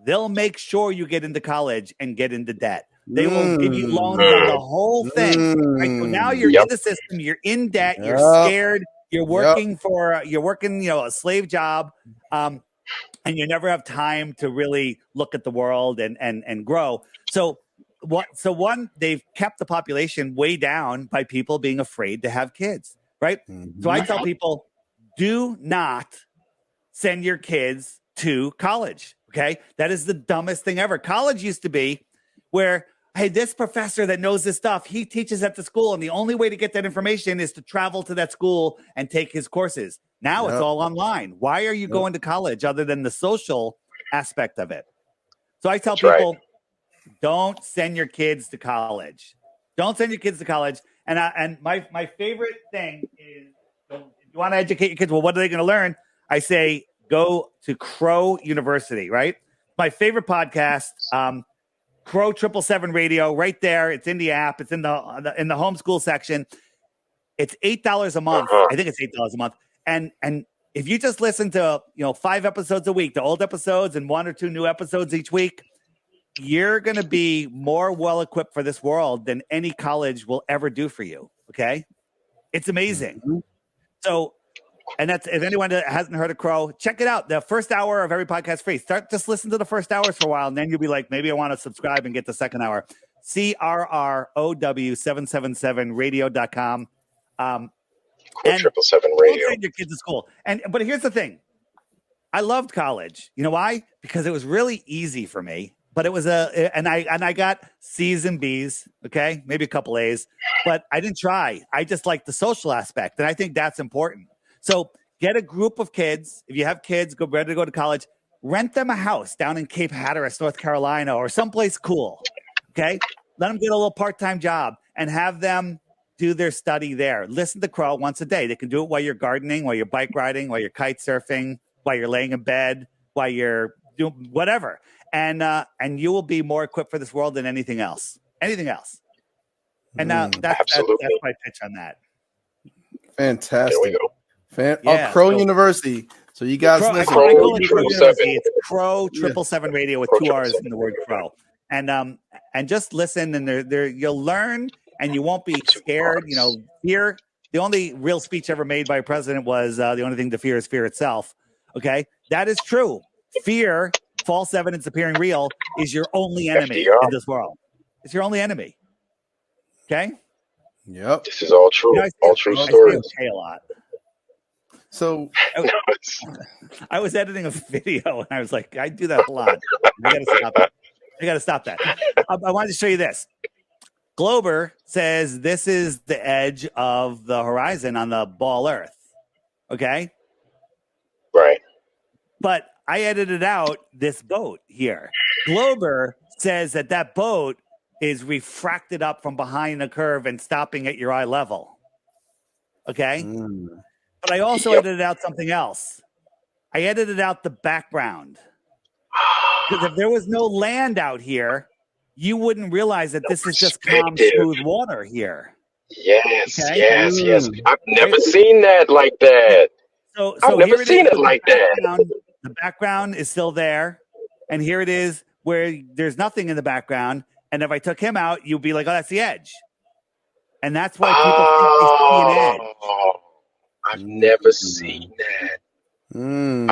S1: they'll make sure you get into college and get into debt. They will give you loans on the whole thing. Right? So now you're in the system, you're in debt, you're scared, you're working a slave job, and you never have time to really look at the world and grow. So one, they've kept the population way down by people being afraid to have kids, right? So I tell people, do not send your kids to college. Okay. That is the dumbest thing ever. College used to be where, hey, this professor that knows this stuff, he teaches at the school, and the only way to get that information is to travel to that school and take his courses. Now it's all online. Why are you going to college other than the social aspect of it? So I tell people, don't send your kids to college. Don't send your kids to college. And my favorite thing is, if you want to educate your kids, well, what are they going to learn? I say, go to Crow University, right? My favorite podcast, Crow 777 Radio, right there. It's in the app. It's in the homeschool section. It's $8 a month. I think it's $8 a month. And if you just listen to 5 episodes a week, the old episodes and 1 or 2 new episodes each week, you're going to be more well equipped for this world than any college will ever do for you. Okay, it's amazing. So. And that's, if anyone hasn't heard of Crow, check it out. The first hour of every podcast free. Just listen to the first hours for a while, and then you'll be like, maybe I want to subscribe and get the second hour. CRROW777radio.com.
S3: Cool, 777 Radio.
S1: Don't send your kids to school. But here's the thing. I loved college. You know why? Because it was really easy for me. But it was and I got C's and B's, okay? Maybe a couple A's. But I didn't try. I just liked the social aspect, and I think that's important. So get a group of kids. If you have kids, ready to go to college, rent them a house down in Cape Hatteras, North Carolina, or someplace cool. Okay. Let them get a little part-time job and have them do their study there. Listen to Crow once a day. They can do it while you're gardening, while you're bike riding, while you're kite surfing, while you're laying in bed, while you're doing whatever. And you will be more equipped for this world than anything else. Anything else. And that's my pitch on that.
S2: Fantastic.
S3: There we go.
S2: Crow University. So you guys listen.
S1: I call it Crow University. It's Crow 777 Radio with 2 R's in the word Crow. And just listen, and you'll learn, and you won't be scared. Fear. The only real speech ever made by a president was the only thing to fear is fear itself. Okay, that is true. Fear, false evidence appearing real, is your only enemy in this world. It's your only enemy. Okay.
S2: Yep.
S3: This is all true. All true stories.
S1: I say okay a lot.
S2: So
S1: I was editing a video, and I was like, I do that a lot. I got to stop that. I wanted to show you this. Glober says this is the edge of the horizon on the ball Earth. Okay?
S3: Right.
S1: But I edited out this boat here. Glober says that boat is refracted up from behind the curve and stopping at your eye level. Okay? But I also edited out something else. I edited out the background. Because if there was no land out here, you wouldn't realize that this is just calm, smooth water here.
S3: Yes, okay? yes. I've never seen that like that.
S1: So
S3: I've never seen it like that.
S1: The background is still there. And here it is where there's nothing in the background. And if I took him out, you'd be like, oh, that's the edge. And that's why people think they see an edge.
S3: I've never seen that.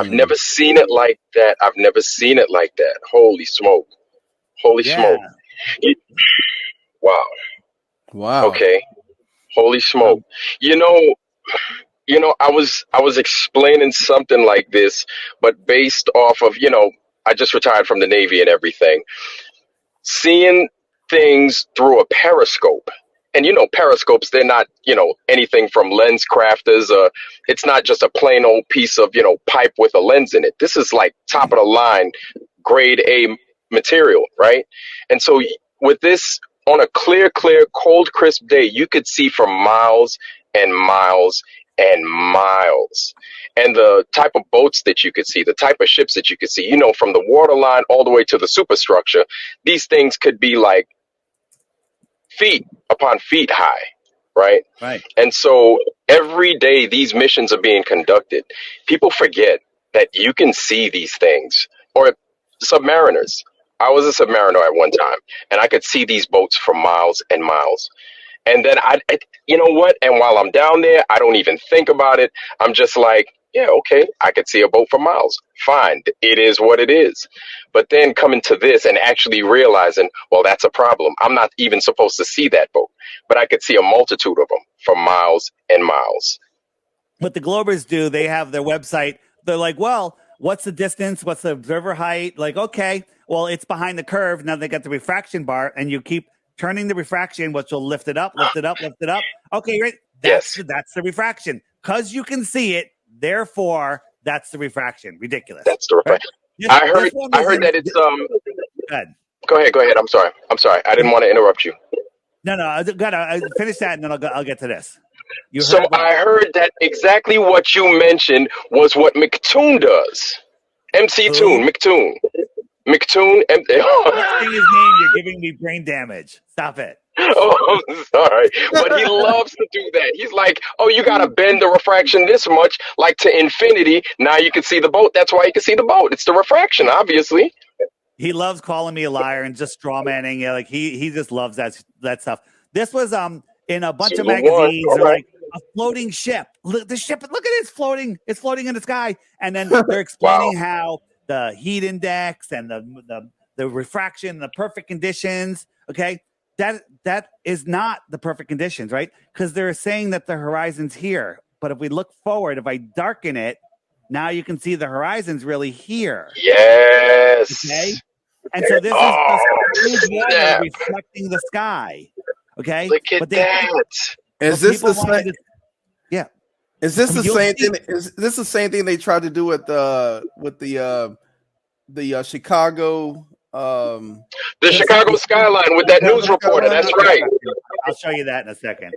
S3: I've never seen it like that. Holy smoke. Holy smoke. Wow.
S2: Wow.
S3: Okay. Holy smoke. You know, I was explaining something like this, but based off of, I just retired from the Navy and everything. Seeing things through a periscope. And periscopes, they're not, anything from lens crafters. It's not just a plain old piece of, pipe with a lens in it. This is like top of the line, grade A material, right? And so with this on a clear, cold, crisp day, you could see for miles and miles and miles. And the type of boats that you could see, the type of ships that you could see, from the waterline all the way to the superstructure, these things could be like feet upon feet high, right?
S1: Right.
S3: And so every day these missions are being conducted. People forget that you can see these things. Or submariners. I was a submariner at one time, and I could see these boats for miles and miles. And then you know what? And while I'm down there, I don't even think about it. I'm just like, yeah, okay, I could see a boat for miles. Fine, it is what it is. But then coming to this and actually realizing, well, that's a problem. I'm not even supposed to see that boat, but I could see a multitude of them for miles and miles.
S1: What the Globers do, they have their website. They're like, well, what's the distance? What's the observer height? Like, okay, well, it's behind the curve. Now they got the refraction bar, and you keep turning the refraction, which will lift it up, lift it up, lift it up. Okay, right. That's the refraction. Because you can see it, therefore, that's the refraction. Ridiculous.
S3: That's the refraction. Right? I heard that it's Go ahead. I'm sorry. I didn't want to interrupt you.
S1: No, I gotta finish that, and then I'll get to this.
S3: I heard that exactly what you mentioned was what McToon does. MC Toon, McToon. McToon.
S1: What's his name? You're giving me brain damage. Stop it.
S3: Oh, I'm sorry. But he loves to do that. He's like, oh, you got to bend the refraction this much, like to infinity. Now you can see the boat. That's why you can see the boat. It's the refraction, obviously.
S1: He loves calling me a liar and just straw manning. Yeah, like he just loves that stuff. This was in a bunch of magazines. They're like a floating ship. Look, the ship. Look at it. It's floating. It's floating in the sky. And then they're explaining how the heat index and the refraction and the perfect conditions. Okay. That is not the perfect conditions, right? Because they're saying that the horizon's here. But if we look forward, if I darken it, now you can see the horizon's really here.
S3: Yes.
S1: Okay. And so this is the water reflecting the sky. Okay.
S3: Look at that.
S2: Is this the same?
S1: Yeah.
S2: Is this the same thing? Is this the same thing they tried to do with the Chicago?
S3: The Chicago skyline with that news reporter. That's right.
S1: I'll show you that in a second.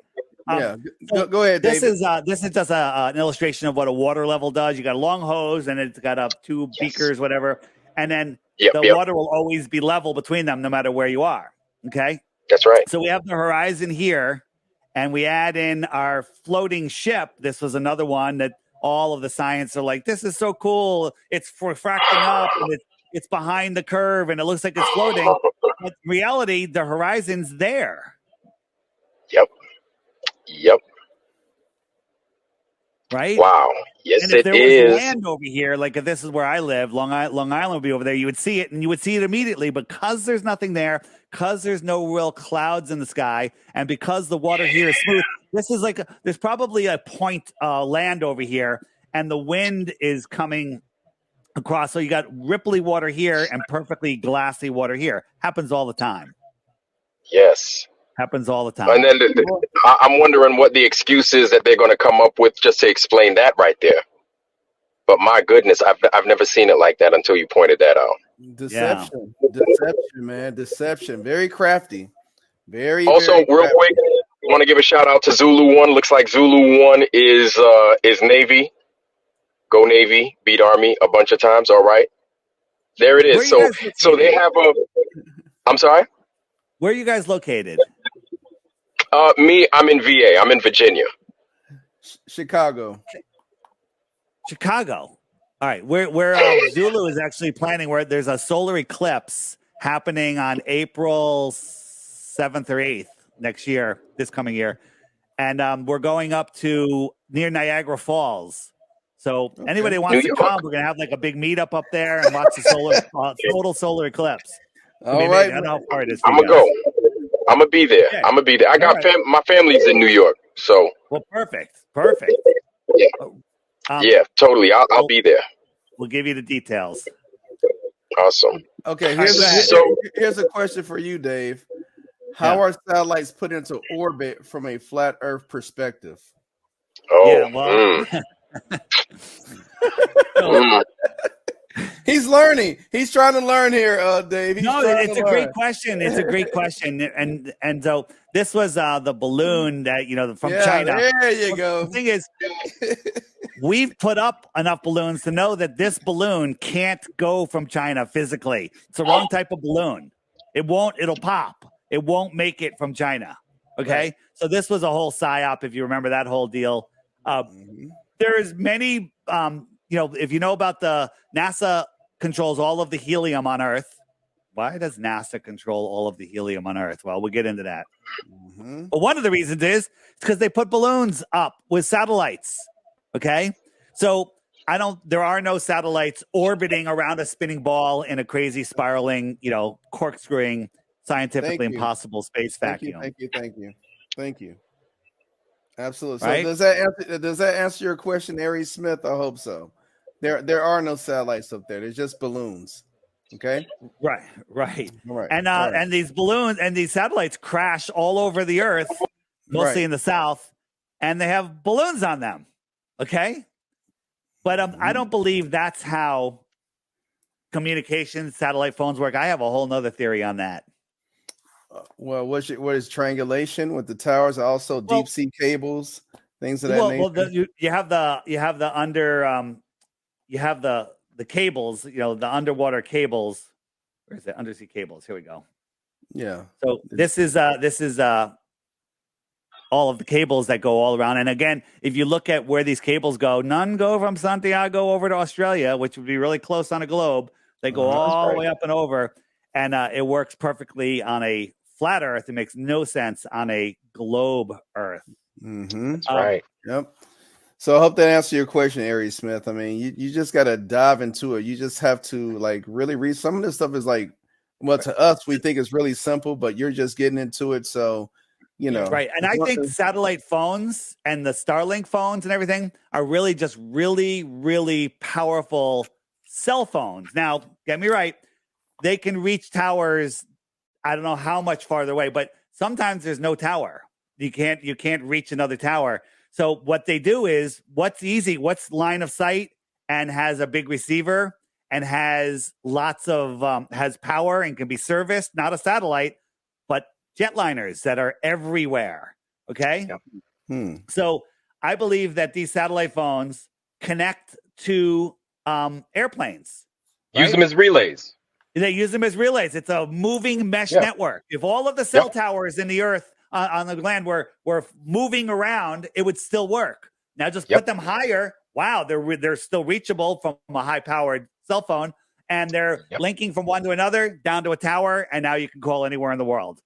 S2: Go ahead.
S1: This
S2: David.
S1: is just an illustration of what a water level does. You got a long hose, and it's got two beakers, whatever, and then the water will always be level between them, no matter where you are. Okay,
S3: that's right.
S1: So we have the horizon here, and we add in our floating ship. This was another one that all of the science are like, this is so cool. It's refracting up, and it's behind the curve, and it looks like it's floating. But in reality, the horizon's there.
S3: Yep.
S1: Right?
S3: Wow. Yes,
S1: and if there
S3: is.
S1: was land over here, like if this is where I live, Long Island would be over there, you would see it, and you would see it immediately. Because there's nothing there, because there's no real clouds in the sky, and because the water here is smooth, this is like there's probably a point land over here, and the wind is coming across. So you got ripply water here and perfectly glassy water here. Happens all the time.
S3: Yes.
S1: Happens all the time.
S3: And then I'm wondering what the excuse is that they're going to come up with just to explain that right there. But my goodness, I've never seen it like that until you pointed that out.
S2: Deception, man, deception. Very crafty. Very.
S3: Also,
S2: very
S3: real quick, I want to give a shout out to Zulu One. Looks like Zulu One is Navy. Go Navy, beat Army a bunch of times. All right, there it is. So they have a. I'm sorry.
S1: Where are you guys located?
S3: I'm in VA. I'm in Virginia.
S2: Chicago.
S1: All right. Where Zulu is actually planning, where there's a solar eclipse happening on April 7th or 8th this coming year. And we're going up to near Niagara Falls. So anybody wants to come, we're going to have like a big meetup up there and watch the total solar eclipse.
S2: All right,
S1: I don't know how far it is for
S3: I'm
S1: you
S3: gonna go.
S1: guys.
S3: I'm gonna be there.
S1: Okay.
S3: I'm gonna be there. I got
S1: All right.
S3: my family's in New York, so
S1: Well, perfect.
S3: yeah, yeah, totally. I'll be there.
S1: We'll give you the details.
S3: Awesome.
S2: Okay,
S1: All right, go ahead.
S2: here's a question for you, Dave. How
S1: Yeah.
S2: are satellites put into orbit from a flat Earth perspective?
S3: Oh,
S1: Yeah, well,
S3: mm.
S2: He's learning. He's trying to learn here, Dave. He's
S1: no,
S2: trying
S1: it's
S2: to
S1: a
S2: learn.
S1: great question. It's a great question, and so this was the balloon that from China.
S2: There you go.
S1: The thing is, we've put up enough balloons to know that this balloon can't go from China physically. It's the wrong type of balloon. It'll pop. It won't make it from China. Okay.
S2: Right.
S1: So this was a whole psyop, if you remember that whole deal. There's many, if you know about the NASA controls all of the helium on Earth. Why does NASA control all of the helium on Earth? Well, we'll get into that. But one of the reasons is it's because they put balloons up with satellites. Okay. So there are no satellites orbiting around a spinning ball in a crazy spiraling, corkscrewing, scientifically impossible space vacuum.
S2: Thank you. Absolutely.
S1: Right?
S2: So does that answer your question, Aries Smith? I hope so. There are no satellites up there. There's just balloons. Okay.
S1: Right.
S2: All right.
S1: And these balloons and these satellites crash all over the Earth, mostly in the South, and they have balloons on them. Okay. But I don't believe that's how communications, satellite phones work. I have a whole nother theory on that.
S2: Well, what is triangulation with the towers? Also, deep sea cables, things of that nature.
S1: Well, you have the cables, the underwater cables. Where is it? Undersea cables. Here we go.
S2: Yeah.
S1: So this is all of the cables that go all around. And again, if you look at where these cables go, none go from Santiago over to Australia, which would be really close on a globe. They go all the way up and over, and it works perfectly on a flat Earth. It makes no sense on a globe Earth.
S3: That's right.
S2: Yep. So I hope that answers your question, Aries Smith. I mean, you just got to dive into it. You just have to really read. Some of this stuff is to us, we think it's really simple, but you're just getting into it. So,
S1: Right. And I think satellite phones and the Starlink phones and everything are really just really, really powerful cell phones. Now, get me right. They can reach towers. I don't know how much farther away, but sometimes there's no tower. You can't reach another tower. So what they do is what's line of sight and has a big receiver and has lots of has power and can be serviced, not a satellite, but jetliners that are everywhere. Okay.
S3: Yep.
S1: So I believe that these satellite phones connect to airplanes.
S3: Right? Use them as relays.
S1: They use them as relays. It's a moving mesh network. If all of the cell towers in the Earth on the land were moving around, it would still work. Now just put them higher. Wow, they're still reachable from a high-powered cell phone, and they're linking from one to another down to a tower, and now you can call anywhere in the world.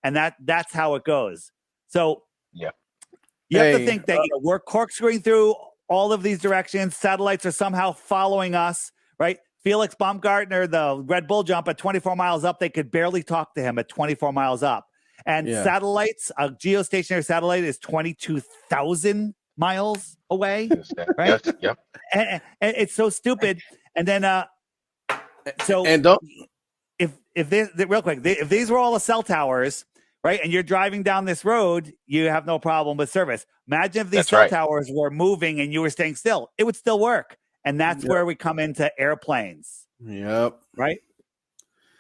S1: And that's how it goes. So you have to think that we're corkscrewing through all of these directions. Satellites are somehow following us, right? Felix Baumgartner, the Red Bull jump at 24 miles up, they could barely talk to him at 24 miles up. And satellites, a geostationary satellite is 22,000 miles away, right?
S3: Yep.
S1: And it's so stupid. And then, if these were all the cell towers, right, and you're driving down this road, you have no problem with service. Imagine if these cell towers were moving and you were staying still, it would still work. And that's where we come into airplanes.
S2: Yep.
S1: Right.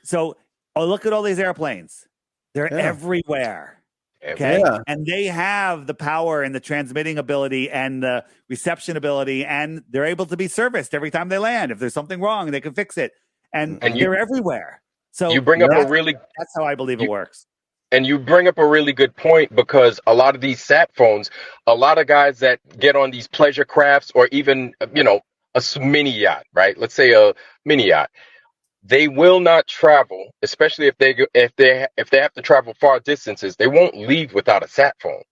S1: So, look at all these airplanes. They're everywhere. Okay. Yeah. And they have the power and the transmitting ability and the reception ability, and they're able to be serviced every time they land. If there's something wrong, they can fix it. And they're everywhere. So
S3: you bring up
S1: that's how I believe it works.
S3: And you bring up a really good point, because a lot of these sat phones, a lot of guys that get on these pleasure crafts or even, a mini yacht, right? Let's say a mini yacht. They will not travel, especially if they have to travel far distances. They won't leave without a sat phone.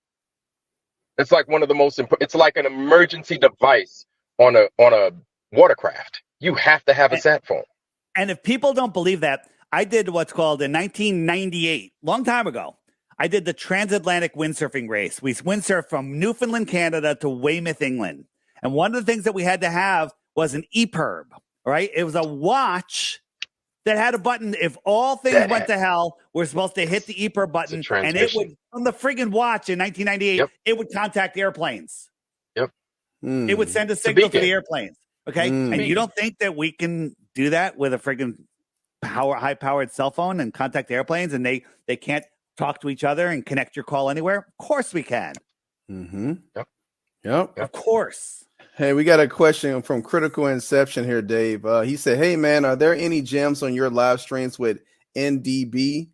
S3: It's like one of the most important. It's like an emergency device on a watercraft. You have to have a sat phone.
S1: And if people don't believe that, I did what's called in 1998, long time ago. I did the transatlantic windsurfing race. We windsurfed from Newfoundland, Canada to Weymouth, England. And one of the things that we had to have was an EPIRB, right? It was a watch that had a button. If all things went to hell, we're supposed to hit the EPIRB button, and it would, from the friggin' watch in 1998, it would contact airplanes.
S3: Yep.
S1: It would send a signal to the airplanes. Okay. And you don't think that we can do that with a friggin' high-powered cell phone and contact airplanes, and they can't talk to each other and connect your call anywhere? Of course we can.
S2: Yep.
S1: Of course.
S2: Hey, we got a question from Critical Inception here, Dave. He said, hey, man, are there any gems on your live streams with NDB?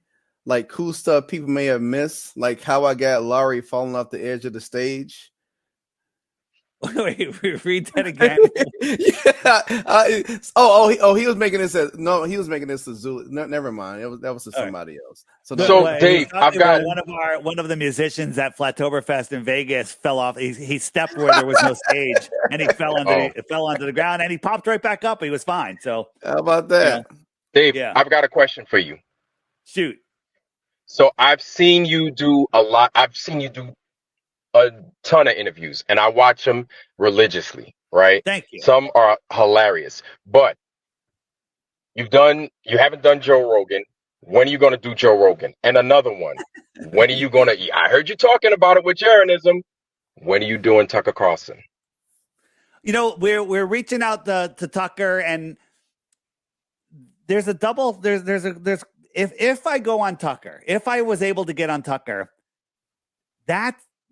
S2: Like cool stuff people may have missed? Like how I got Laurie falling off the edge of the stage?
S1: Wait, read that again.
S2: He was making this as he was making this to Zulu. No, never mind. That was to somebody else.
S3: So Dave, I've got
S1: one of the musicians at Flattoberfest in Vegas fell off. He stepped where there was no stage, and he fell onto the ground, and he popped right back up. He was fine. So
S2: how about that,
S3: Dave? I've got a question for you.
S1: Shoot.
S3: So I've seen you do a lot. I've seen you do a ton of interviews, and I watch them religiously, right?
S1: Thank you.
S3: Some are hilarious, but you haven't done Joe Rogan. When are you going to do Joe Rogan? And another one, when are you going to, I heard you talking about it with Jeranism. When are you doing Tucker Carlson?
S1: You know, we're reaching out to Tucker, and there's a double, if I go on Tucker, if I was able to get on Tucker,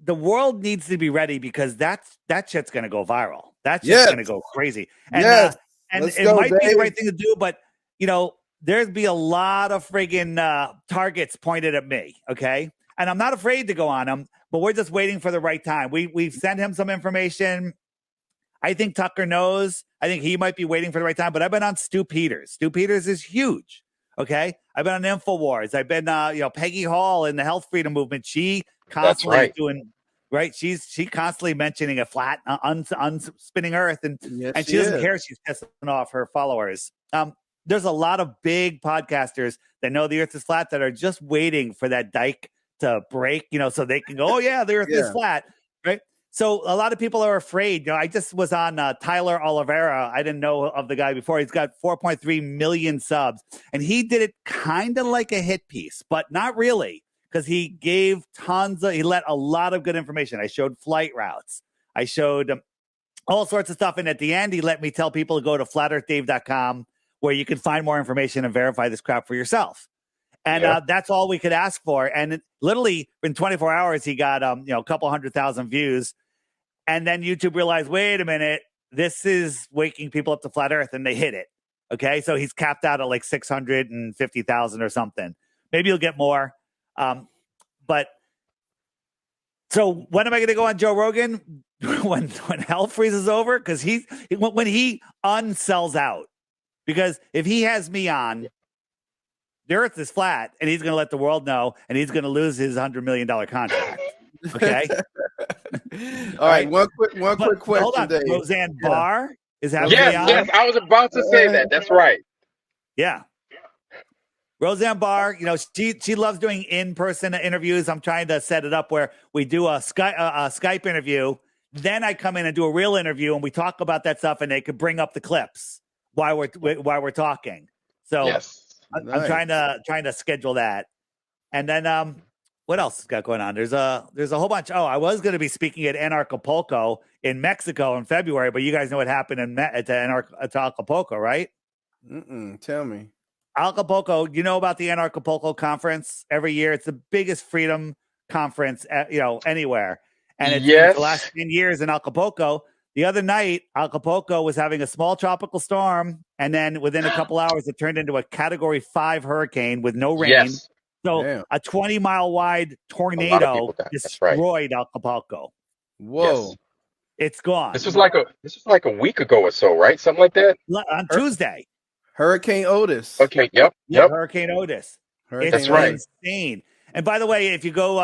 S1: the world needs to be ready, because that shit's going to go viral. That shit's going to go crazy. And, and it might be the right thing to do, but, you know, there'd be a lot of friggin' targets pointed at me, okay? And I'm not afraid to go on them, but we're just waiting for the right time. We've sent him some information. I think Tucker knows. I think he might be waiting for the right time, but I've been on Stu Peters. Stu Peters is huge, okay? I've been on InfoWars. I've been, Peggy Hall in the health freedom movement. She constantly doing right. She constantly mentioning a flat, unspinning Earth, and she doesn't care. She's pissing off her followers. There's a lot of big podcasters that know the Earth is flat that are just waiting for that dike to break, so they can go, oh yeah, the Earth is flat, right? So a lot of people are afraid. I just was on Tyler Oliveira. I didn't know of the guy before. He's got 4.3 million subs, and he did it kind of like a hit piece, but not really. Because he gave he let a lot of good information. I showed flight routes. I showed all sorts of stuff. And at the end, he let me tell people to go to flatearthdave.com, where you can find more information and verify this crap for yourself. And that's all we could ask for. And literally in 24 hours, he got, a couple 100,000 views. And then YouTube realized, wait a minute, this is waking people up to flat Earth, and they hit it. Okay. So he's capped out at like 650,000 or something. Maybe you'll get more. But so when am I going to go on Joe Rogan? when hell freezes over? Because when he unsells out, because if he has me on, the Earth is flat, and he's going to let the world know, and he's going to lose his $100 million contract. Okay.
S2: All right. One quick question.
S1: Hold on. Dave. Roseanne Barr is having me on.
S3: Yes, I was about to say that. That's right.
S1: Yeah. Roseanne Barr, she loves doing in-person interviews. I'm trying to set it up where we do a Skype interview. Then I come in and do a real interview, and we talk about that stuff, and they could bring up the clips while we're talking. So I'm trying to schedule that. And then what else has got going on? There's a whole bunch. Oh, I was going to be speaking at Acapulco in Mexico in February, but you guys know what happened at Acapulco, right?
S2: Tell me.
S1: Acapulco, you know about the Acapulco conference every year? It's the biggest freedom conference, anywhere. And it's been the last 10 years in Acapulco. The other night, Acapulco was having a small tropical storm, and then within a couple hours, it turned into a Category 5 hurricane with no rain.
S3: Yes.
S1: So a 20-mile wide tornado destroyed Acapulco.
S2: Whoa.
S3: Yes.
S1: It's gone.
S3: This was like a week ago or so, right? Something like that?
S1: On Tuesday.
S2: Hurricane Otis.
S3: Okay, yep.
S1: Hurricane Otis. It's
S3: right.
S1: insane. And by the way, if you go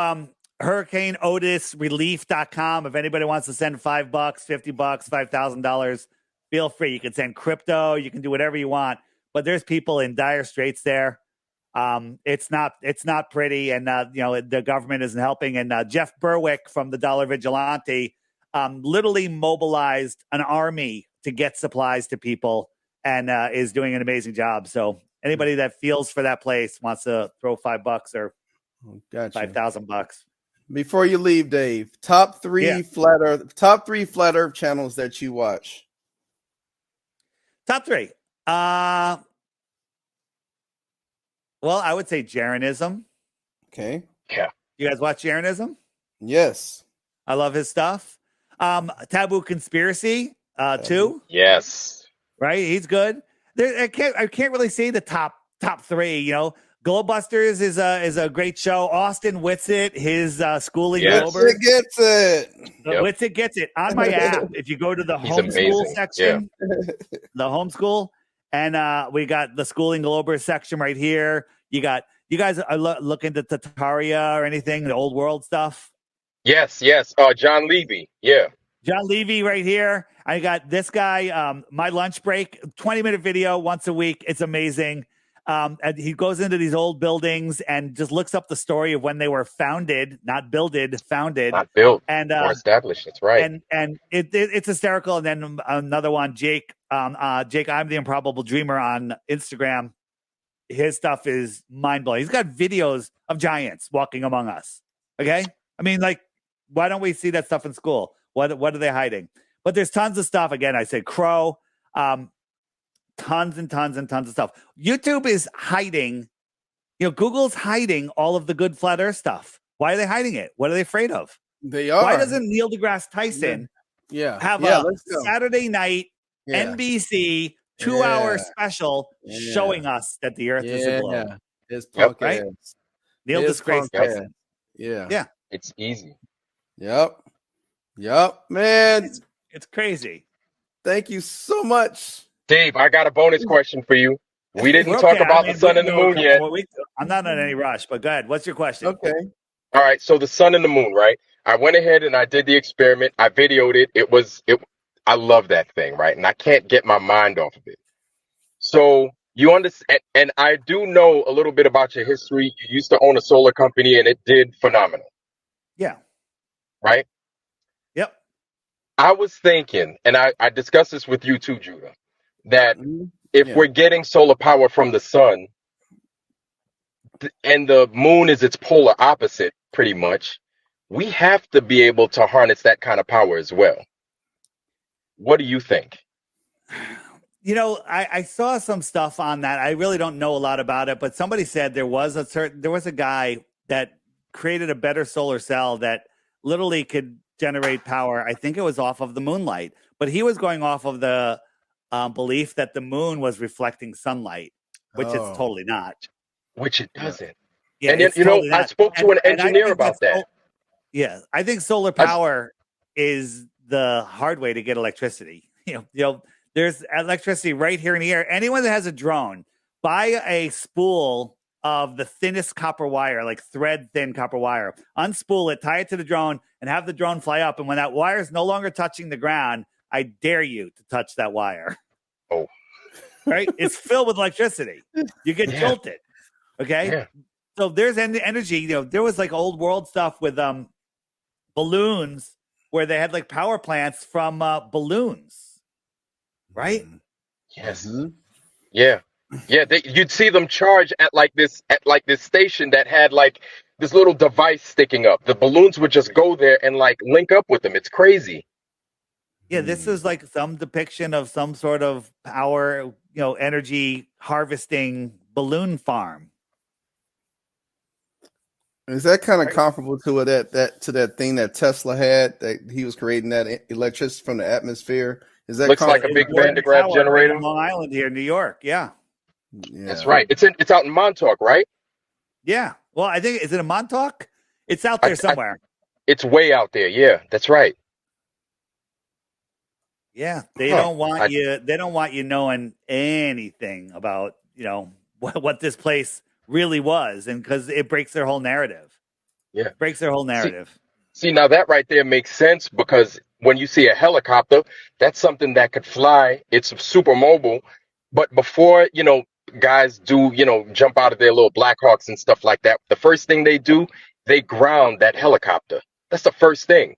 S1: hurricaneotisrelief.com, if anybody wants to send $5, $50, $5,000, feel free. You can send crypto, you can do whatever you want. But there's people in dire straits there. It's not pretty, and the government isn't helping. And Jeff Berwick from the Dollar Vigilante literally mobilized an army to get supplies to people, and is doing an amazing job. So anybody that feels for that place wants to throw $5 or $5,000.
S2: Before you leave, Dave, top three flat Earth channels that you watch.
S1: Top three. Well, I would say Jeranism.
S2: Okay.
S3: Yeah.
S1: You guys watch Jeranism?
S2: Yes.
S1: I love his stuff. Taboo Conspiracy, too.
S3: Yes.
S1: Right? He's good. I can't really say the top three, Globebusters is a great show. Austin Whitsitt, his schooling Globers.
S2: Whitsitt gets it.
S1: Whitsitt gets it on my app. If you go to the homeschool section, the homeschool, and we got the schooling Globers section right here. You guys are looking to Tataria or anything, the old world stuff?
S3: Yes. John Levy. Yeah.
S1: John Levy right here. I got this guy, My Lunch Break, 20-minute video once a week. It's amazing. And he goes into these old buildings and just looks up the story of when they were founded, not builded, founded.
S3: Not built,
S1: and
S3: or established. That's right.
S1: And it's hysterical. And then another one, Jake, I'm the Improbable Dreamer on Instagram. His stuff is mind-blowing. He's got videos of giants walking among us. Okay? I mean, why don't we see that stuff in school? What are they hiding? But there's tons of stuff. Again, I said Crow. Tons and tons and tons of stuff. YouTube is hiding. Google's hiding all of the good flat Earth stuff. Why are they hiding it? What are they afraid of?
S2: They are.
S1: Why doesn't Neil deGrasse Tyson have a Saturday night NBC 2-hour special showing us that the Earth is a globe?
S2: His punk
S1: right? Neil deGrasse Tyson.
S2: Yeah.
S3: It's easy.
S2: Yep, man.
S1: It's crazy.
S2: Thank you so much,
S3: Dave. I got a bonus question for you. We didn't talk about the sun and the moon yet.
S1: I'm not in any rush, but go ahead. What's your question?
S2: Okay.
S3: All right. So the sun and the moon, right? I went ahead and I did the experiment. I videoed it. I love that thing, right? And I can't get my mind off of it. So you understand, and I do know a little bit about your history. You used to own a solar company and it did phenomenal.
S1: Yeah.
S3: Right?
S1: Yep.
S3: I was thinking, and I discussed this with you too, Judah, that if we're getting solar power from the sun and the moon is its polar opposite, pretty much, we have to be able to harness that kind of power as well. What do you think?
S1: I saw some stuff on that. I really don't know a lot about it, but somebody said there was a guy that created a better solar cell that literally could generate power. I think it was off of the moonlight, but he was going off of the belief that the moon was reflecting sunlight, which it's totally not.
S3: Which it doesn't.
S1: Yeah,
S3: and then, I spoke to an engineer about that.
S1: I think solar power is the hard way to get electricity. There's electricity right here in the air. Anyone that has a drone, buy a spool of the thinnest copper wire, like thread thin copper wire, unspool it, tie it to the drone, and have the drone fly up. And when that wire is no longer touching the ground, I dare you to touch that wire.
S3: Oh,
S1: right. It's filled with electricity. You get jolted. Okay.
S3: Yeah.
S1: So there's energy. There was old world stuff with balloons where they had power plants from balloons. Right.
S3: Yes. Mm-hmm. Yeah. Yeah, you'd see them charge at this station that had this little device sticking up. The balloons would just go there and link up with them. It's crazy.
S1: Yeah, this is some depiction of some sort of power, energy harvesting balloon farm.
S2: Is that kind of comparable to that thing that Tesla had, that he was creating that electricity from the atmosphere? Is that
S3: looks like a big Van de Graaff generator?
S1: Long Island here, New York. Yeah.
S3: That's right. It's out in Montauk, right?
S1: Yeah. Well, I think, is it in Montauk? It's out there somewhere.
S3: It's way out there. Yeah, that's right.
S1: Yeah, they don't want you. They don't want you knowing anything about what this place really was, and because it breaks their whole narrative.
S3: Yeah,
S1: it breaks their whole narrative.
S3: See, now that right there makes sense, because when you see a helicopter, that's something that could fly. It's super mobile. But before, guys do, jump out of their little Blackhawks and stuff like that, the first thing they do, they ground that helicopter. That's the first thing.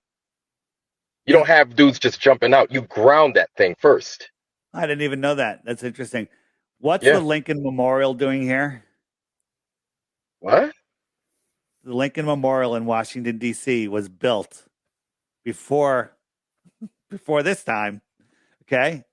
S3: You don't have dudes just jumping out. You ground that thing first.
S1: I didn't even know that. That's interesting. What's the Lincoln Memorial doing here?
S3: What?
S1: The Lincoln Memorial in Washington, D.C. was built before this time. Okay.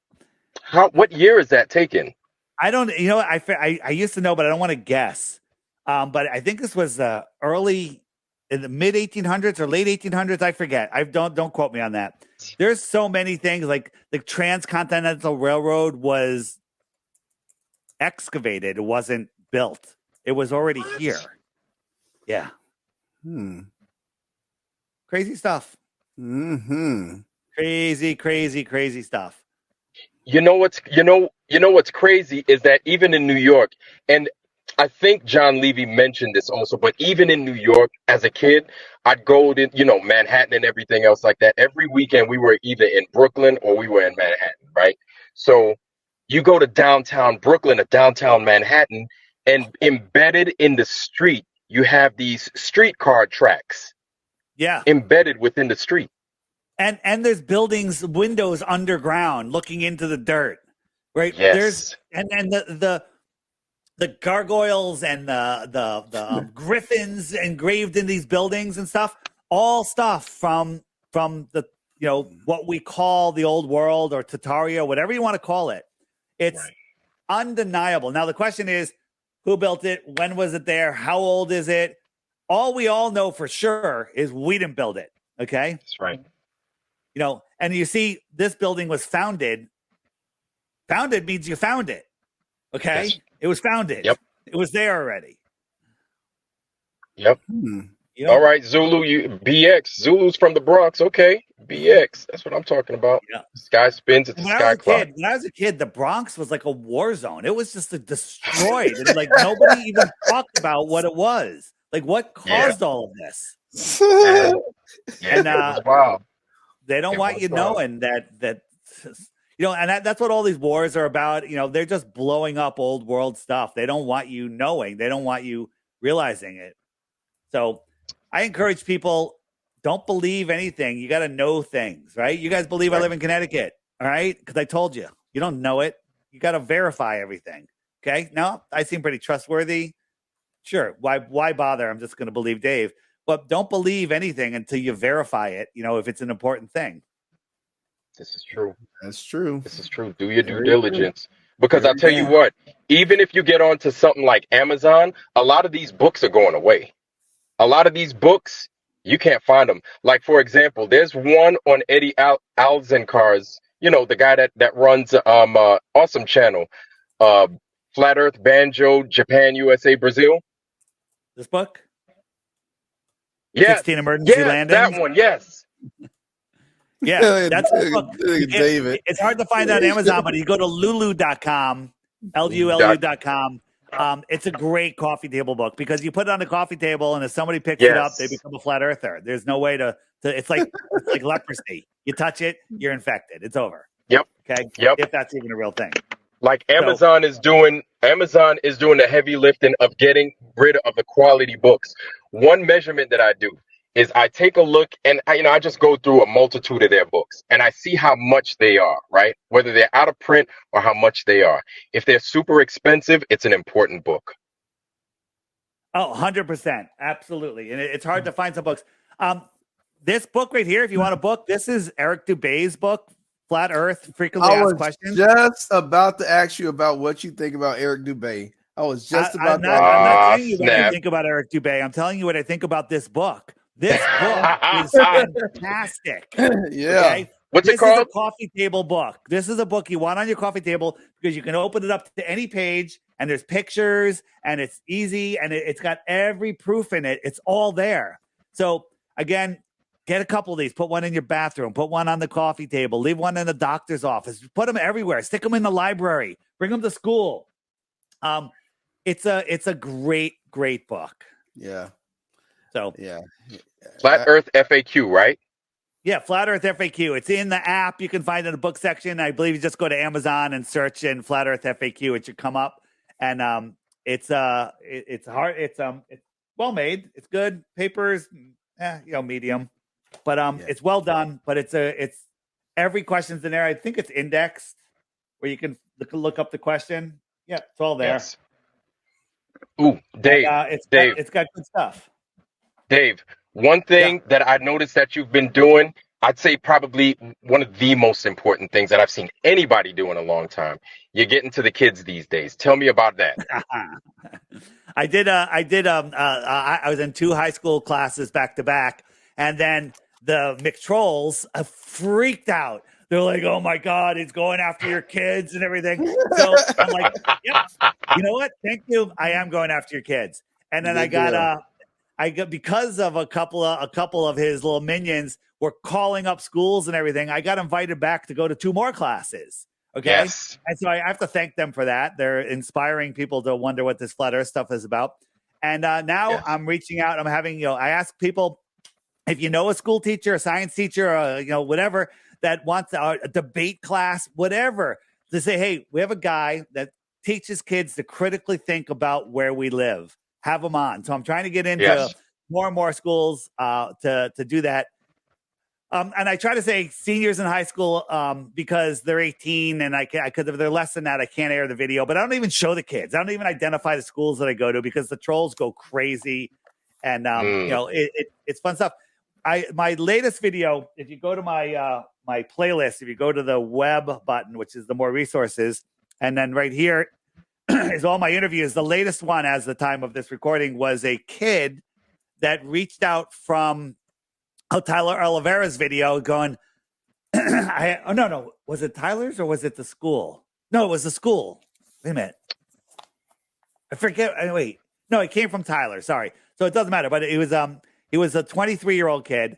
S3: What year is that taken?
S1: I don't, I used to know, but I don't want to guess. But I think this was in the mid 1800s or late 1800s. I forget. Don't quote me on that. There's so many things, like the Transcontinental Railroad was excavated. It wasn't built. It was already here. Yeah. Crazy stuff.
S2: Mm-hmm.
S1: Crazy stuff.
S3: You know what's crazy is that even in New York, and I think John Levy mentioned this also, but even in New York as a kid, I'd go to, Manhattan and everything else like that. Every weekend we were either in Brooklyn or we were in Manhattan, right? So you go to downtown Brooklyn or downtown Manhattan, and embedded in the street, you have these streetcar tracks.
S1: Yeah.
S3: Embedded within the street.
S1: And there's buildings, windows underground looking into the dirt, right?
S3: Yes.
S1: And the gargoyles and the griffins engraved in these buildings and stuff, all stuff from the, what we call the old world or Tartaria, whatever you want to call it. It's undeniable. Now, the question is, who built it? When was it there? How old is it? All we all know for sure is we didn't build it. Okay.
S3: That's right.
S1: And you see, this building was founded. Founded means you found it. Okay.
S3: Yes.
S1: It was founded.
S3: Yep.
S1: It was there already.
S3: Yep. All right, Zulu, BX. Zulu's from the Bronx. Okay. BX. That's what I'm talking about.
S1: Yeah.
S3: Sky spins at the sky clock.
S1: When I was a kid, the Bronx was like a war zone. It was just destroyed. And like nobody even talked about what it was. Like what caused all of this.
S3: And wow.
S1: They don't want you knowing that and that's what all these wars are about. They're just blowing up old world stuff. They don't want you knowing. They don't want you realizing it. So I encourage people, don't believe anything. You got to know things, right? You guys believe I live in Connecticut, all right? Because I told you. You don't know it. You got to verify everything, okay? Now, I seem pretty trustworthy. Sure, why bother? I'm just going to believe Dave. But don't believe anything until you verify it, if it's an important thing.
S3: This is true.
S2: That's true.
S3: This is true. Do your due diligence. Because I'll tell you what, even if you get onto something like Amazon, a lot of these books are going away. A lot of these books, you can't find them. Like, for example, there's one on Eddie Alzenkar's, the guy that runs Awesome Channel, Flat Earth, Banjo, Japan, USA, Brazil.
S1: This book?
S3: Yeah.
S1: 16 Emergency Landings?
S3: That one, yes.
S1: Yeah, that's the book.
S2: David.
S1: It's hard to find on Amazon, but you go to lulu.com, LULU.com. It's a great coffee table book because you put it on the coffee table, and if somebody picks it up, they become a flat earther. There's no way to it's like leprosy. You touch it, you're infected. It's over.
S3: Yep.
S1: Okay.
S3: Yep.
S1: If that's even a real thing.
S3: Like Amazon is doing the heavy lifting of getting rid of the quality books. One measurement that I do is I take a look and I just go through a multitude of their books and I see how much they are, right? Whether they're out of print or how much they are. If they're super expensive, it's an important book.
S1: Oh, 100%. Absolutely. And it's hard to find some books. This book right here, if you want a book, this is Eric Dubé's book, Flat Earth, Frequently Asked Questions.
S2: I was just about to ask you about what you think about Eric Dubé. I was just about to.
S1: I'm not telling you what I think about Eric Dubé. I'm telling you what I think about this book. This book is fantastic.
S2: Yeah.
S1: Okay?
S3: What's it called?
S1: This is a coffee table book. This is a book you want on your coffee table because you can open it up to any page and there's pictures and it's easy and it's got every proof in it. It's all there. So again, get a couple of these. Put one in your bathroom. Put one on the coffee table. Leave one in the doctor's office. Put them everywhere. Stick them in the library. Bring them to school. It's a great book.
S2: Yeah.
S1: So
S2: yeah.
S3: Flat Earth FAQ, right?
S1: Yeah, Flat Earth FAQ. It's in the app. You can find it in the book section. I believe you just go to Amazon and search in Flat Earth FAQ. It should come up. and it's hard. It's well made. It's good. Papers, medium, but it's well done. But it's every question's in there. I think it's indexed where you can look up the question. Yeah, it's all there.
S3: Yes. Ooh, Dave.
S1: And,
S3: Dave.
S1: It's got good stuff.
S3: Dave, one thing that I noticed that you've been doing, I'd say probably one of the most important things that I've seen anybody do in a long time. You're getting to the kids these days. Tell me about that.
S1: I was in 2 high school classes back to back, and then the McTrolls freaked out. They're like, "Oh my God, he's going after your kids and everything." So I'm like, "Yep, you know what? Thank you. I am going after your kids." And then I got because of a couple of his little minions were calling up schools and everything. I got invited back to go to 2 more classes. Okay.
S3: Yes.
S1: And so I have to thank them for that. They're inspiring people to wonder what this flat earth stuff is about. And now I'm reaching out. I'm having, I ask people if you know a school teacher, a science teacher, or, whatever that wants a debate class, whatever, to say, hey, we have a guy that teaches kids to critically think about where we live. Have them on. So I'm trying to get into more and more schools to do that. And I try to say seniors in high school because they're 18 and I could, if they're less than that, I can't air the video, but I don't even show the kids. I don't even identify the schools that I go to because the trolls go crazy. And, it's fun stuff. My latest video, if you go to my playlist, if you go to the web button, which is the more resources, and then right here is all my interviews. The latest one, as the time of this recording, was a kid that reached out from Tyler Oliveira's video going, no. Was it Tyler's or was it the school? No, it was the school. Wait a minute. I forget. Wait. No, it came from Tyler. Sorry. So it doesn't matter. But he was a 23-year-old kid.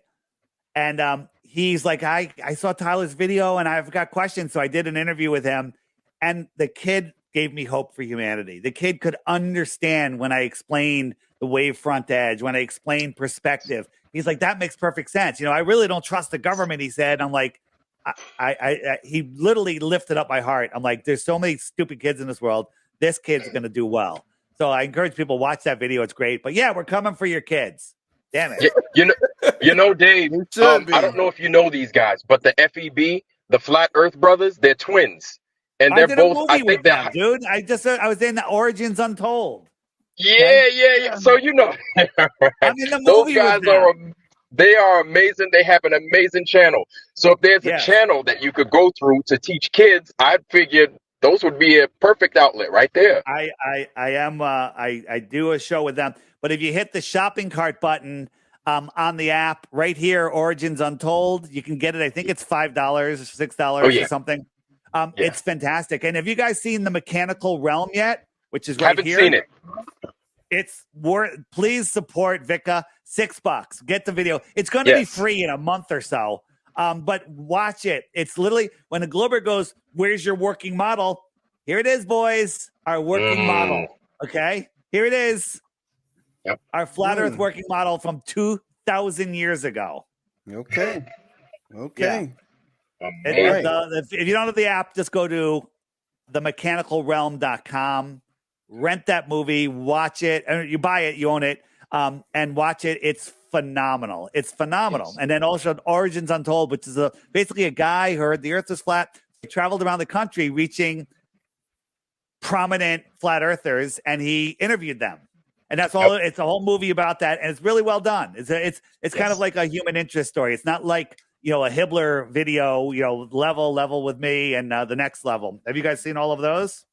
S1: And he's like, I saw Tyler's video and I've got questions. So I did an interview with him. And the kid gave me hope for humanity. The kid could understand when I explained the wave front edge, when I explained perspective. He's like, that makes perfect sense. I really don't trust the government, he said. I'm like, he literally lifted up my heart. I'm like, there's so many stupid kids in this world. This kid's going to do well. So I encourage people, watch that video. It's great. But yeah, we're coming for your kids. Damn it.
S3: Dave, I don't know if you know these guys, but the FEB, the Flat Earth Brothers, they're twins. And they're both, I think
S1: them, dude. I was in the Origins Untold.
S3: Yeah. So
S1: I'm in the movie.
S3: Those guys they are amazing. They have an amazing channel. So if there's a channel that you could go through to teach kids, I'd figured those would be a perfect outlet right there.
S1: I do a show with them. But if you hit the shopping cart button on the app right here, Origins Untold, you can get it. I think it's $5 or $6 or something. It's fantastic. And have you guys seen The Mechanical Realm yet? Which is right here.
S3: Haven't seen it.
S1: It's worth. Please support Vika. $6. Get the video. It's going to be free in a month or so. But watch it. It's literally when the Glober goes, "Where's your working model?" Here it is, boys. Our working model. Okay, here it is.
S3: Yep.
S1: Our flat Earth working model from 2,000 years ago.
S2: Okay.
S1: Yeah. If you don't have the app, just go to themechanicalrealm.com, rent that movie, watch it. You buy it, you own it, and watch it. It's phenomenal. It's phenomenal. Yes. And then also Origins Untold, which is basically a guy who heard the earth was flat. He traveled around the country reaching prominent flat earthers, and he interviewed them. And that's all. It's a whole movie about that, and it's really well done. It's kind of like a human interest story. It's not like a Hibbler video, level with me and the next level. Have you guys seen all of those?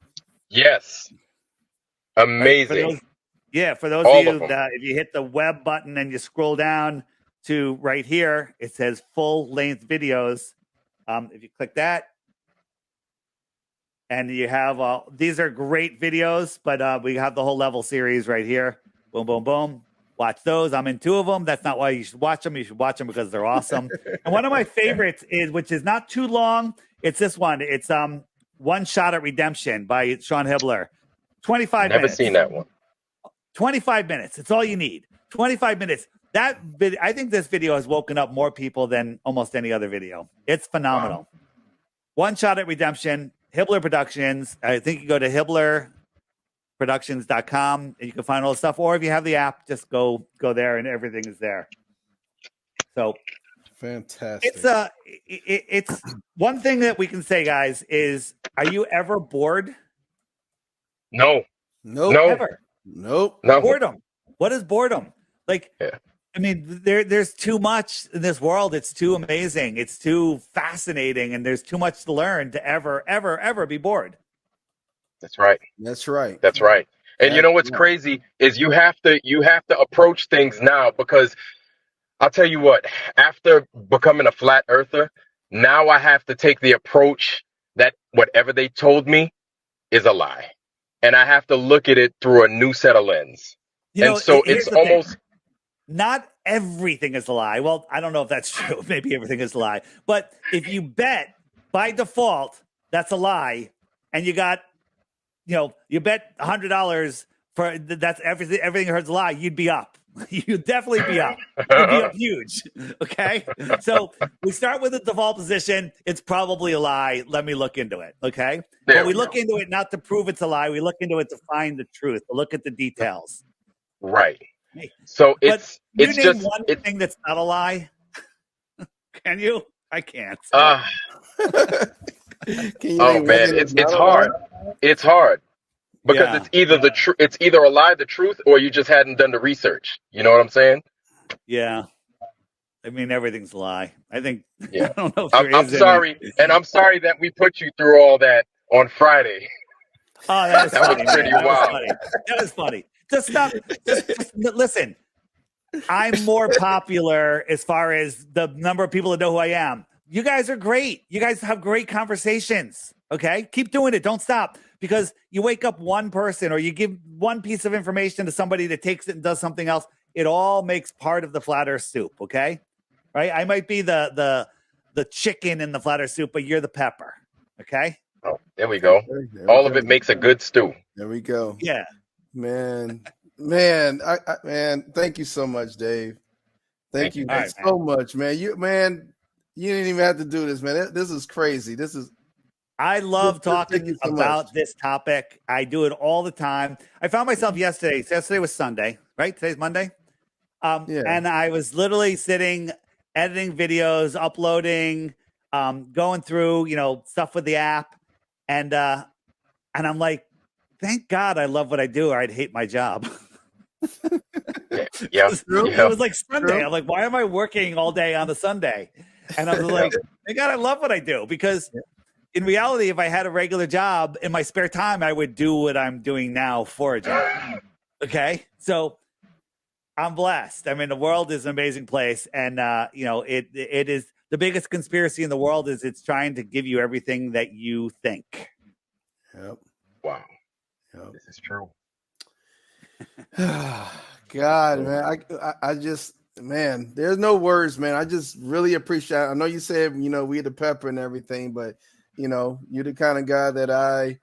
S3: Yes. Amazing.
S1: For those of you that if you hit the web button and you scroll down to right here, it says full length videos. If you click that, and you have these are great videos, but we have the whole level series right here. Boom, boom, boom. Watch those. I'm in 2 of them. That's not why you should watch them. You should watch them because they're awesome. And one of my favorites is, which is not too long. It's this one. It's One Shot at Redemption by Sean Hibbler. 25 minutes.
S3: Never seen that one.
S1: 25 minutes. It's all you need. 25 minutes. I think this video has woken up more people than almost any other video. It's phenomenal. Wow. One Shot at Redemption, Hibbler Productions. I think you go to Hibbler. productions.com, and you can find all the stuff. Or if you have the app, just go there, and everything is there. So
S2: fantastic.
S1: It's one thing that we can say, guys, is are you ever bored?
S3: No.
S1: Ever.
S2: Nope.
S3: No.
S1: Boredom. What is boredom? Like,
S3: yeah.
S1: I mean, there's too much in this world. It's too amazing. It's too fascinating, and there's too much to learn to ever be bored.
S3: That's right.
S2: That's right.
S3: That's right. And you know what's crazy is you have to approach things now, because I'll tell you what, after becoming a flat earther, now I have to take the approach that whatever they told me is a lie. And I have to look at it through a new set of lens. And so it's almost...
S1: Not everything is a lie. Well, I don't know if that's true. Maybe everything is a lie. But if you bet by default, that's a lie. And you got, you bet $100 for that's everything you heard's a lie, you'd be up. You'd definitely be up. You'd be up huge. Okay. So we start with the default position. It's probably a lie. Let me look into it. Okay. But we look into it not to prove it's a lie. We look into it to find the truth, to look at the details.
S3: Right. So it's
S1: just one thing that's not a lie. Can you? I can't.
S3: Oh man, it's hard. It's hard because it's either it's either a lie, the truth, or you just hadn't done the research. You know what I'm saying?
S1: Yeah. I mean, everything's a lie. I think.
S3: Yeah.
S1: I don't know if
S3: I'm sorry, and I'm sorry that we put you through all that on Friday.
S1: Oh, that
S3: was pretty wild.
S1: That was funny. Just stop. Just listen. I'm more popular as far as the number of people that know who I am. You guys are great. You guys have great conversations. Okay? Keep doing it. Don't stop. Because you wake up one person or you give one piece of information to somebody that takes it and does something else. It all makes part of the flat earth soup. Okay? Right? I might be the chicken in the flat earth soup, but you're the pepper. Okay?
S3: Oh, there we go. All of it makes a good stew.
S2: There we go.
S1: Yeah.
S2: Man, thank you so much, Dave. Thank you so much, man. You didn't even have to do this, man. This is crazy.
S1: I love talking about this topic. I do it all the time. I found myself yesterday. Yesterday was Sunday, right? Today's Monday. And I was literally sitting, editing videos, uploading, going through, stuff with the app. And I'm like, thank God I love what I do, or I'd hate my job.
S3: Yeah.
S1: It was like Sunday. I'm like, why am I working all day on a Sunday? And I was like, thank God I love what I do, because in reality, if I had a regular job in my spare time, I would do what I'm doing now for a job. Okay. So I'm blessed. I mean, the world is an amazing place. And, it is the biggest conspiracy in the world is it's trying to give you everything that you think.
S2: Yep.
S3: Wow. Yep. This is true.
S2: God, man, I just, man, there's no words, man. I just really appreciate it. I know you said, we the pepper and everything, but, you're the kind of guy that I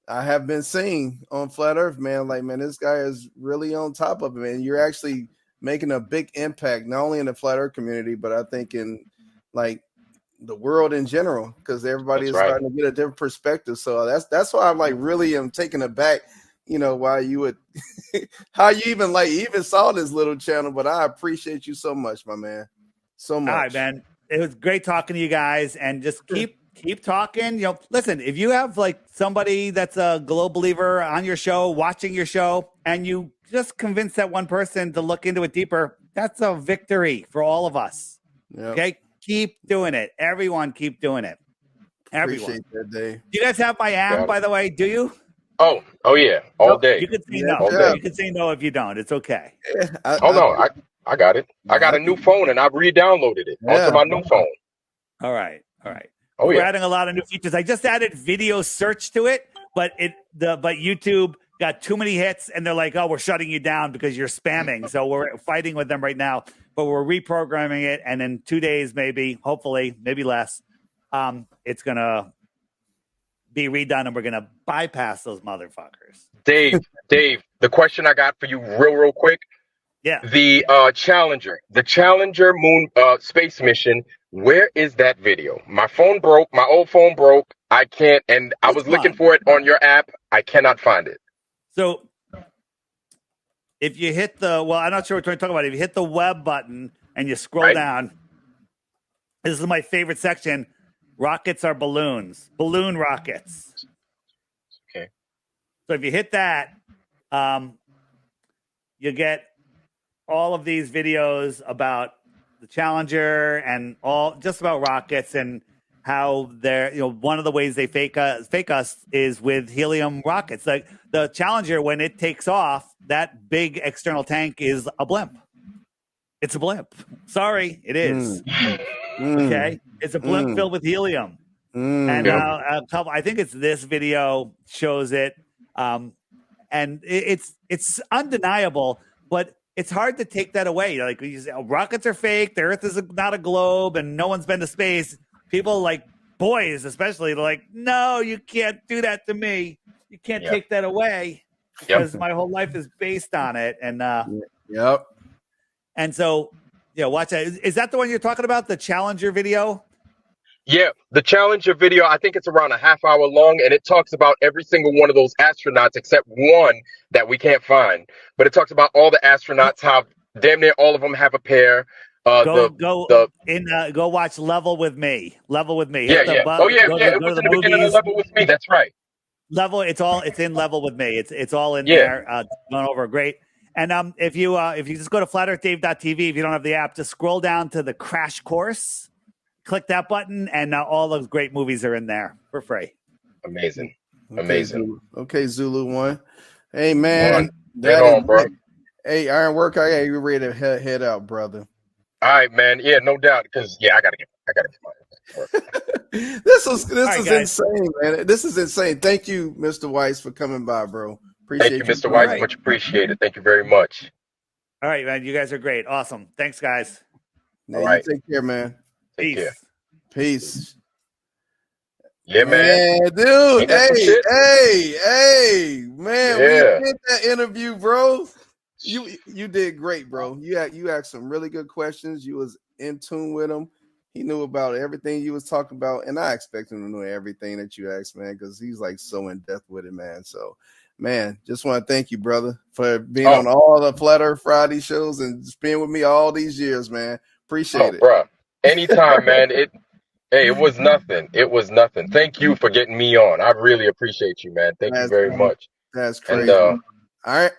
S2: have been seeing on Flat Earth, man. Like, man, this guy is really on top of it, man. You're actually making a big impact, not only in the Flat Earth community, but I think in, like, the world in general, because everybody is starting to get a different perspective. So that's why I'm like really am taken aback, why you would how you even saw this little channel. But I appreciate you so much, my man. So much.
S1: All right, man. It was great talking to you guys, and just keep talking. Listen, if you have like somebody that's a global believer on your show, watching your show, and you just convince that one person to look into it deeper, that's a victory for all of us. Yep. Okay. Keep doing it. Everyone keep doing it. Everyone.
S2: Appreciate that, Dave.
S1: Do you guys have my app, by the way? Do you?
S3: Oh yeah. All day.
S1: You can say no. You can say no if you don't. It's okay.
S3: I got it. I got a new phone and I've re-downloaded it onto my new phone.
S1: All right.
S3: Oh,
S1: We're adding a lot of new features. I just added video search to it, but YouTube got too many hits and they're like, oh, we're shutting you down because you're spamming. So we're fighting with them right now. But we're reprogramming it, and in 2 days, maybe, hopefully, maybe less, it's going to be redone, and we're going to bypass those motherfuckers.
S3: Dave, the question I got for you real quick.
S1: Yeah.
S3: The Challenger moon space mission, where is that video? My phone broke. My old phone broke. I can't, and I was looking for it on your app. I cannot find it.
S1: So if you hit the, well, I'm not sure what you're talking about. If you hit the web button and you scroll down, this is my favorite section. Rockets are balloons. Balloon rockets.
S3: Okay.
S1: So if you hit that, you get all of these videos about the Challenger and all just about rockets and how they're, one of the ways they fake us is with helium rockets. Like the Challenger, when it takes off, that big external tank is a blimp. It's a blimp. Sorry, it is. Okay, it's a blimp filled with helium. And I think it's this video shows it, and it's undeniable, but it's hard to take that away. Like you say, rockets are fake. The Earth is not a globe, and no one's been to space. People like boys, especially, they're like, no, you can't do that to me. You can't take that away because my whole life is based on it. And and so watch that. Is that the one you're talking about? The Challenger video?
S3: Yeah, the Challenger video, I think it's around a half hour long, and it talks about every single one of those astronauts except one that we can't find. But it talks about all the astronauts, how damn near all of them have a pair.
S1: Go watch Level with Me. Level with Me.
S3: It was in the beginning of Level with Me. That's right.
S1: Level. It's in Level with Me. It's all in there. Going over great. And if you just go to flatearthdave.tv, if you don't have the app, just scroll down to the Crash Course. Click that button, and all those great movies are in there for free.
S3: Amazing.
S2: Okay, Zulu One. Hey, man.
S3: Bro.
S2: Hey, Ironwork, I got you ready to head out, brother.
S3: All right, man. Yeah, no doubt. Because I gotta get my
S2: This is insane, man. This is insane. Thank you, Mr. Weiss, for coming by, bro.
S3: Thank you, Mr. Weiss. Much appreciated. Thank you very much.
S1: All right, man. You guys are great. Awesome. Thanks, guys.
S2: All right. You take care, man. Peace.
S3: Yeah, man.
S2: Dude. Hey, man. We did that interview, bro. You did great, bro. You asked some really good questions. You was in tune with him. He knew about everything you was talking about, and I expect him to know everything that you asked, man, because he's like so in depth with it, man. So, man, just want to thank you, brother, for being on all the Flat Earth Friday shows and just being with me all these years, man. Appreciate it,
S3: bro. Anytime, man. It was nothing. It was nothing. Thank you for getting me on. I really appreciate you, man. Thank you very much.
S2: That's crazy. And,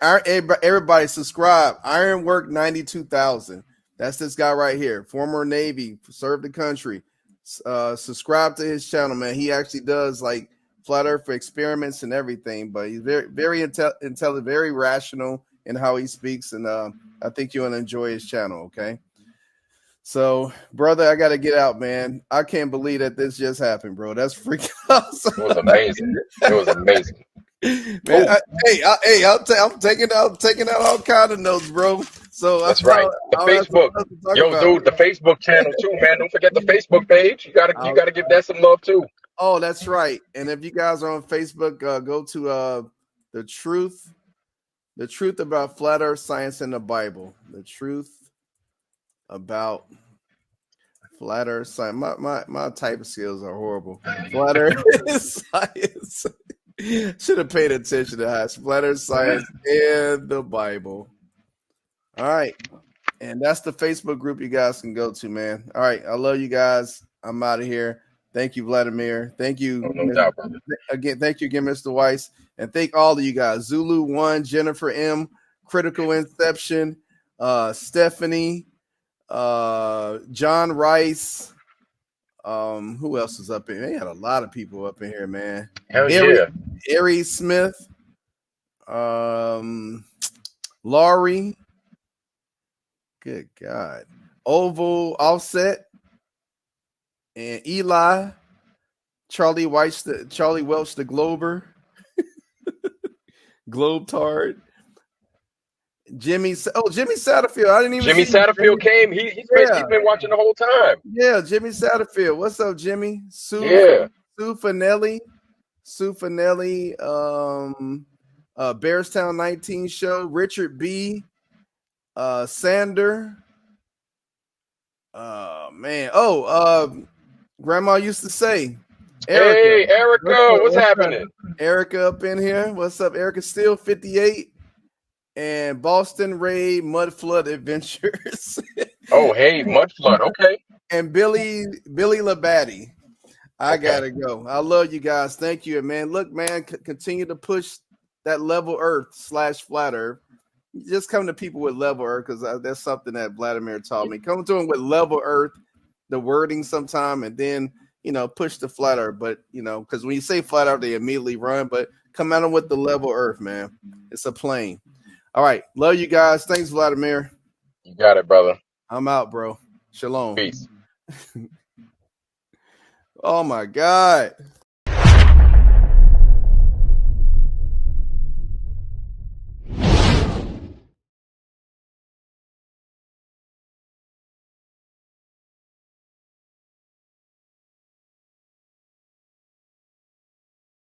S2: everybody subscribe. Ironwork 92,000. That's this guy right here. Former Navy, served the country. Subscribe to his channel, man. He actually does like flat earth experiments and everything, but he's very, very intelligent, very rational in how he speaks. And I think you'll enjoy his channel. Okay. So, brother, I got to get out, man. I can't believe that this just happened, bro. That's freaking awesome.
S3: It was amazing.
S2: Man, I'm taking out all kind of notes, bro. So
S3: that's right. The Facebook, dude, the Facebook channel too, man. Don't forget the Facebook page. You gotta give that some love too.
S2: Oh, that's right. And if you guys are on Facebook, go to the truth about flat Earth science and the Bible. The truth about flat Earth science. My typing skills are horrible. Flat Earth science. Should have paid attention to that. Flat Earth science and the Bible. All right. And that's the Facebook group you guys can go to, man. All right. I love you guys. I'm out of here. Thank you, Vladimir. Thank you.
S3: No doubt, brother.
S2: Thank you again, Mr. Weiss. And thank all of you guys. Zulu 1, Jennifer M, Critical Inception, Stephanie, John Rice. Who else is up in here? They had a lot of people up in here, man.
S3: Hell yeah.
S2: Ari Smith, Laurie. Good God. Oval Offset and Eli, Charlie Welch, the Glober, Globetard, Jimmy Satterfield. I didn't even
S3: Jimmy
S2: see
S3: Satterfield came. He's been watching the whole time.
S2: Yeah, Jimmy Satterfield. What's up, Jimmy? Sue Fanelli, Bearstown 19 show, Richard B. Sander. Man. Grandma used to say, Erica.
S3: Hey, Erica, what's happening?
S2: Erica up in here. What's up, Erica? Still 58. And Boston Ray Mud Flood Adventures.
S3: Oh, hey, Mud Flood. Okay.
S2: And Billy Labadie. I gotta go. I love you guys. Thank you, man. Look, man, continue to push that level Earth / flat Earth. Just come to people with level Earth because that's something that Vladimir taught me. Come to them with level Earth, the wording sometime, and then push the flat Earth. But because when you say flat Earth, they immediately run. But come at them with the level Earth, man. It's a plane. All right. Love you guys. Thanks, Vladimir.
S3: You got it, brother.
S2: I'm out, bro. Shalom.
S3: Peace.
S2: Oh, my God.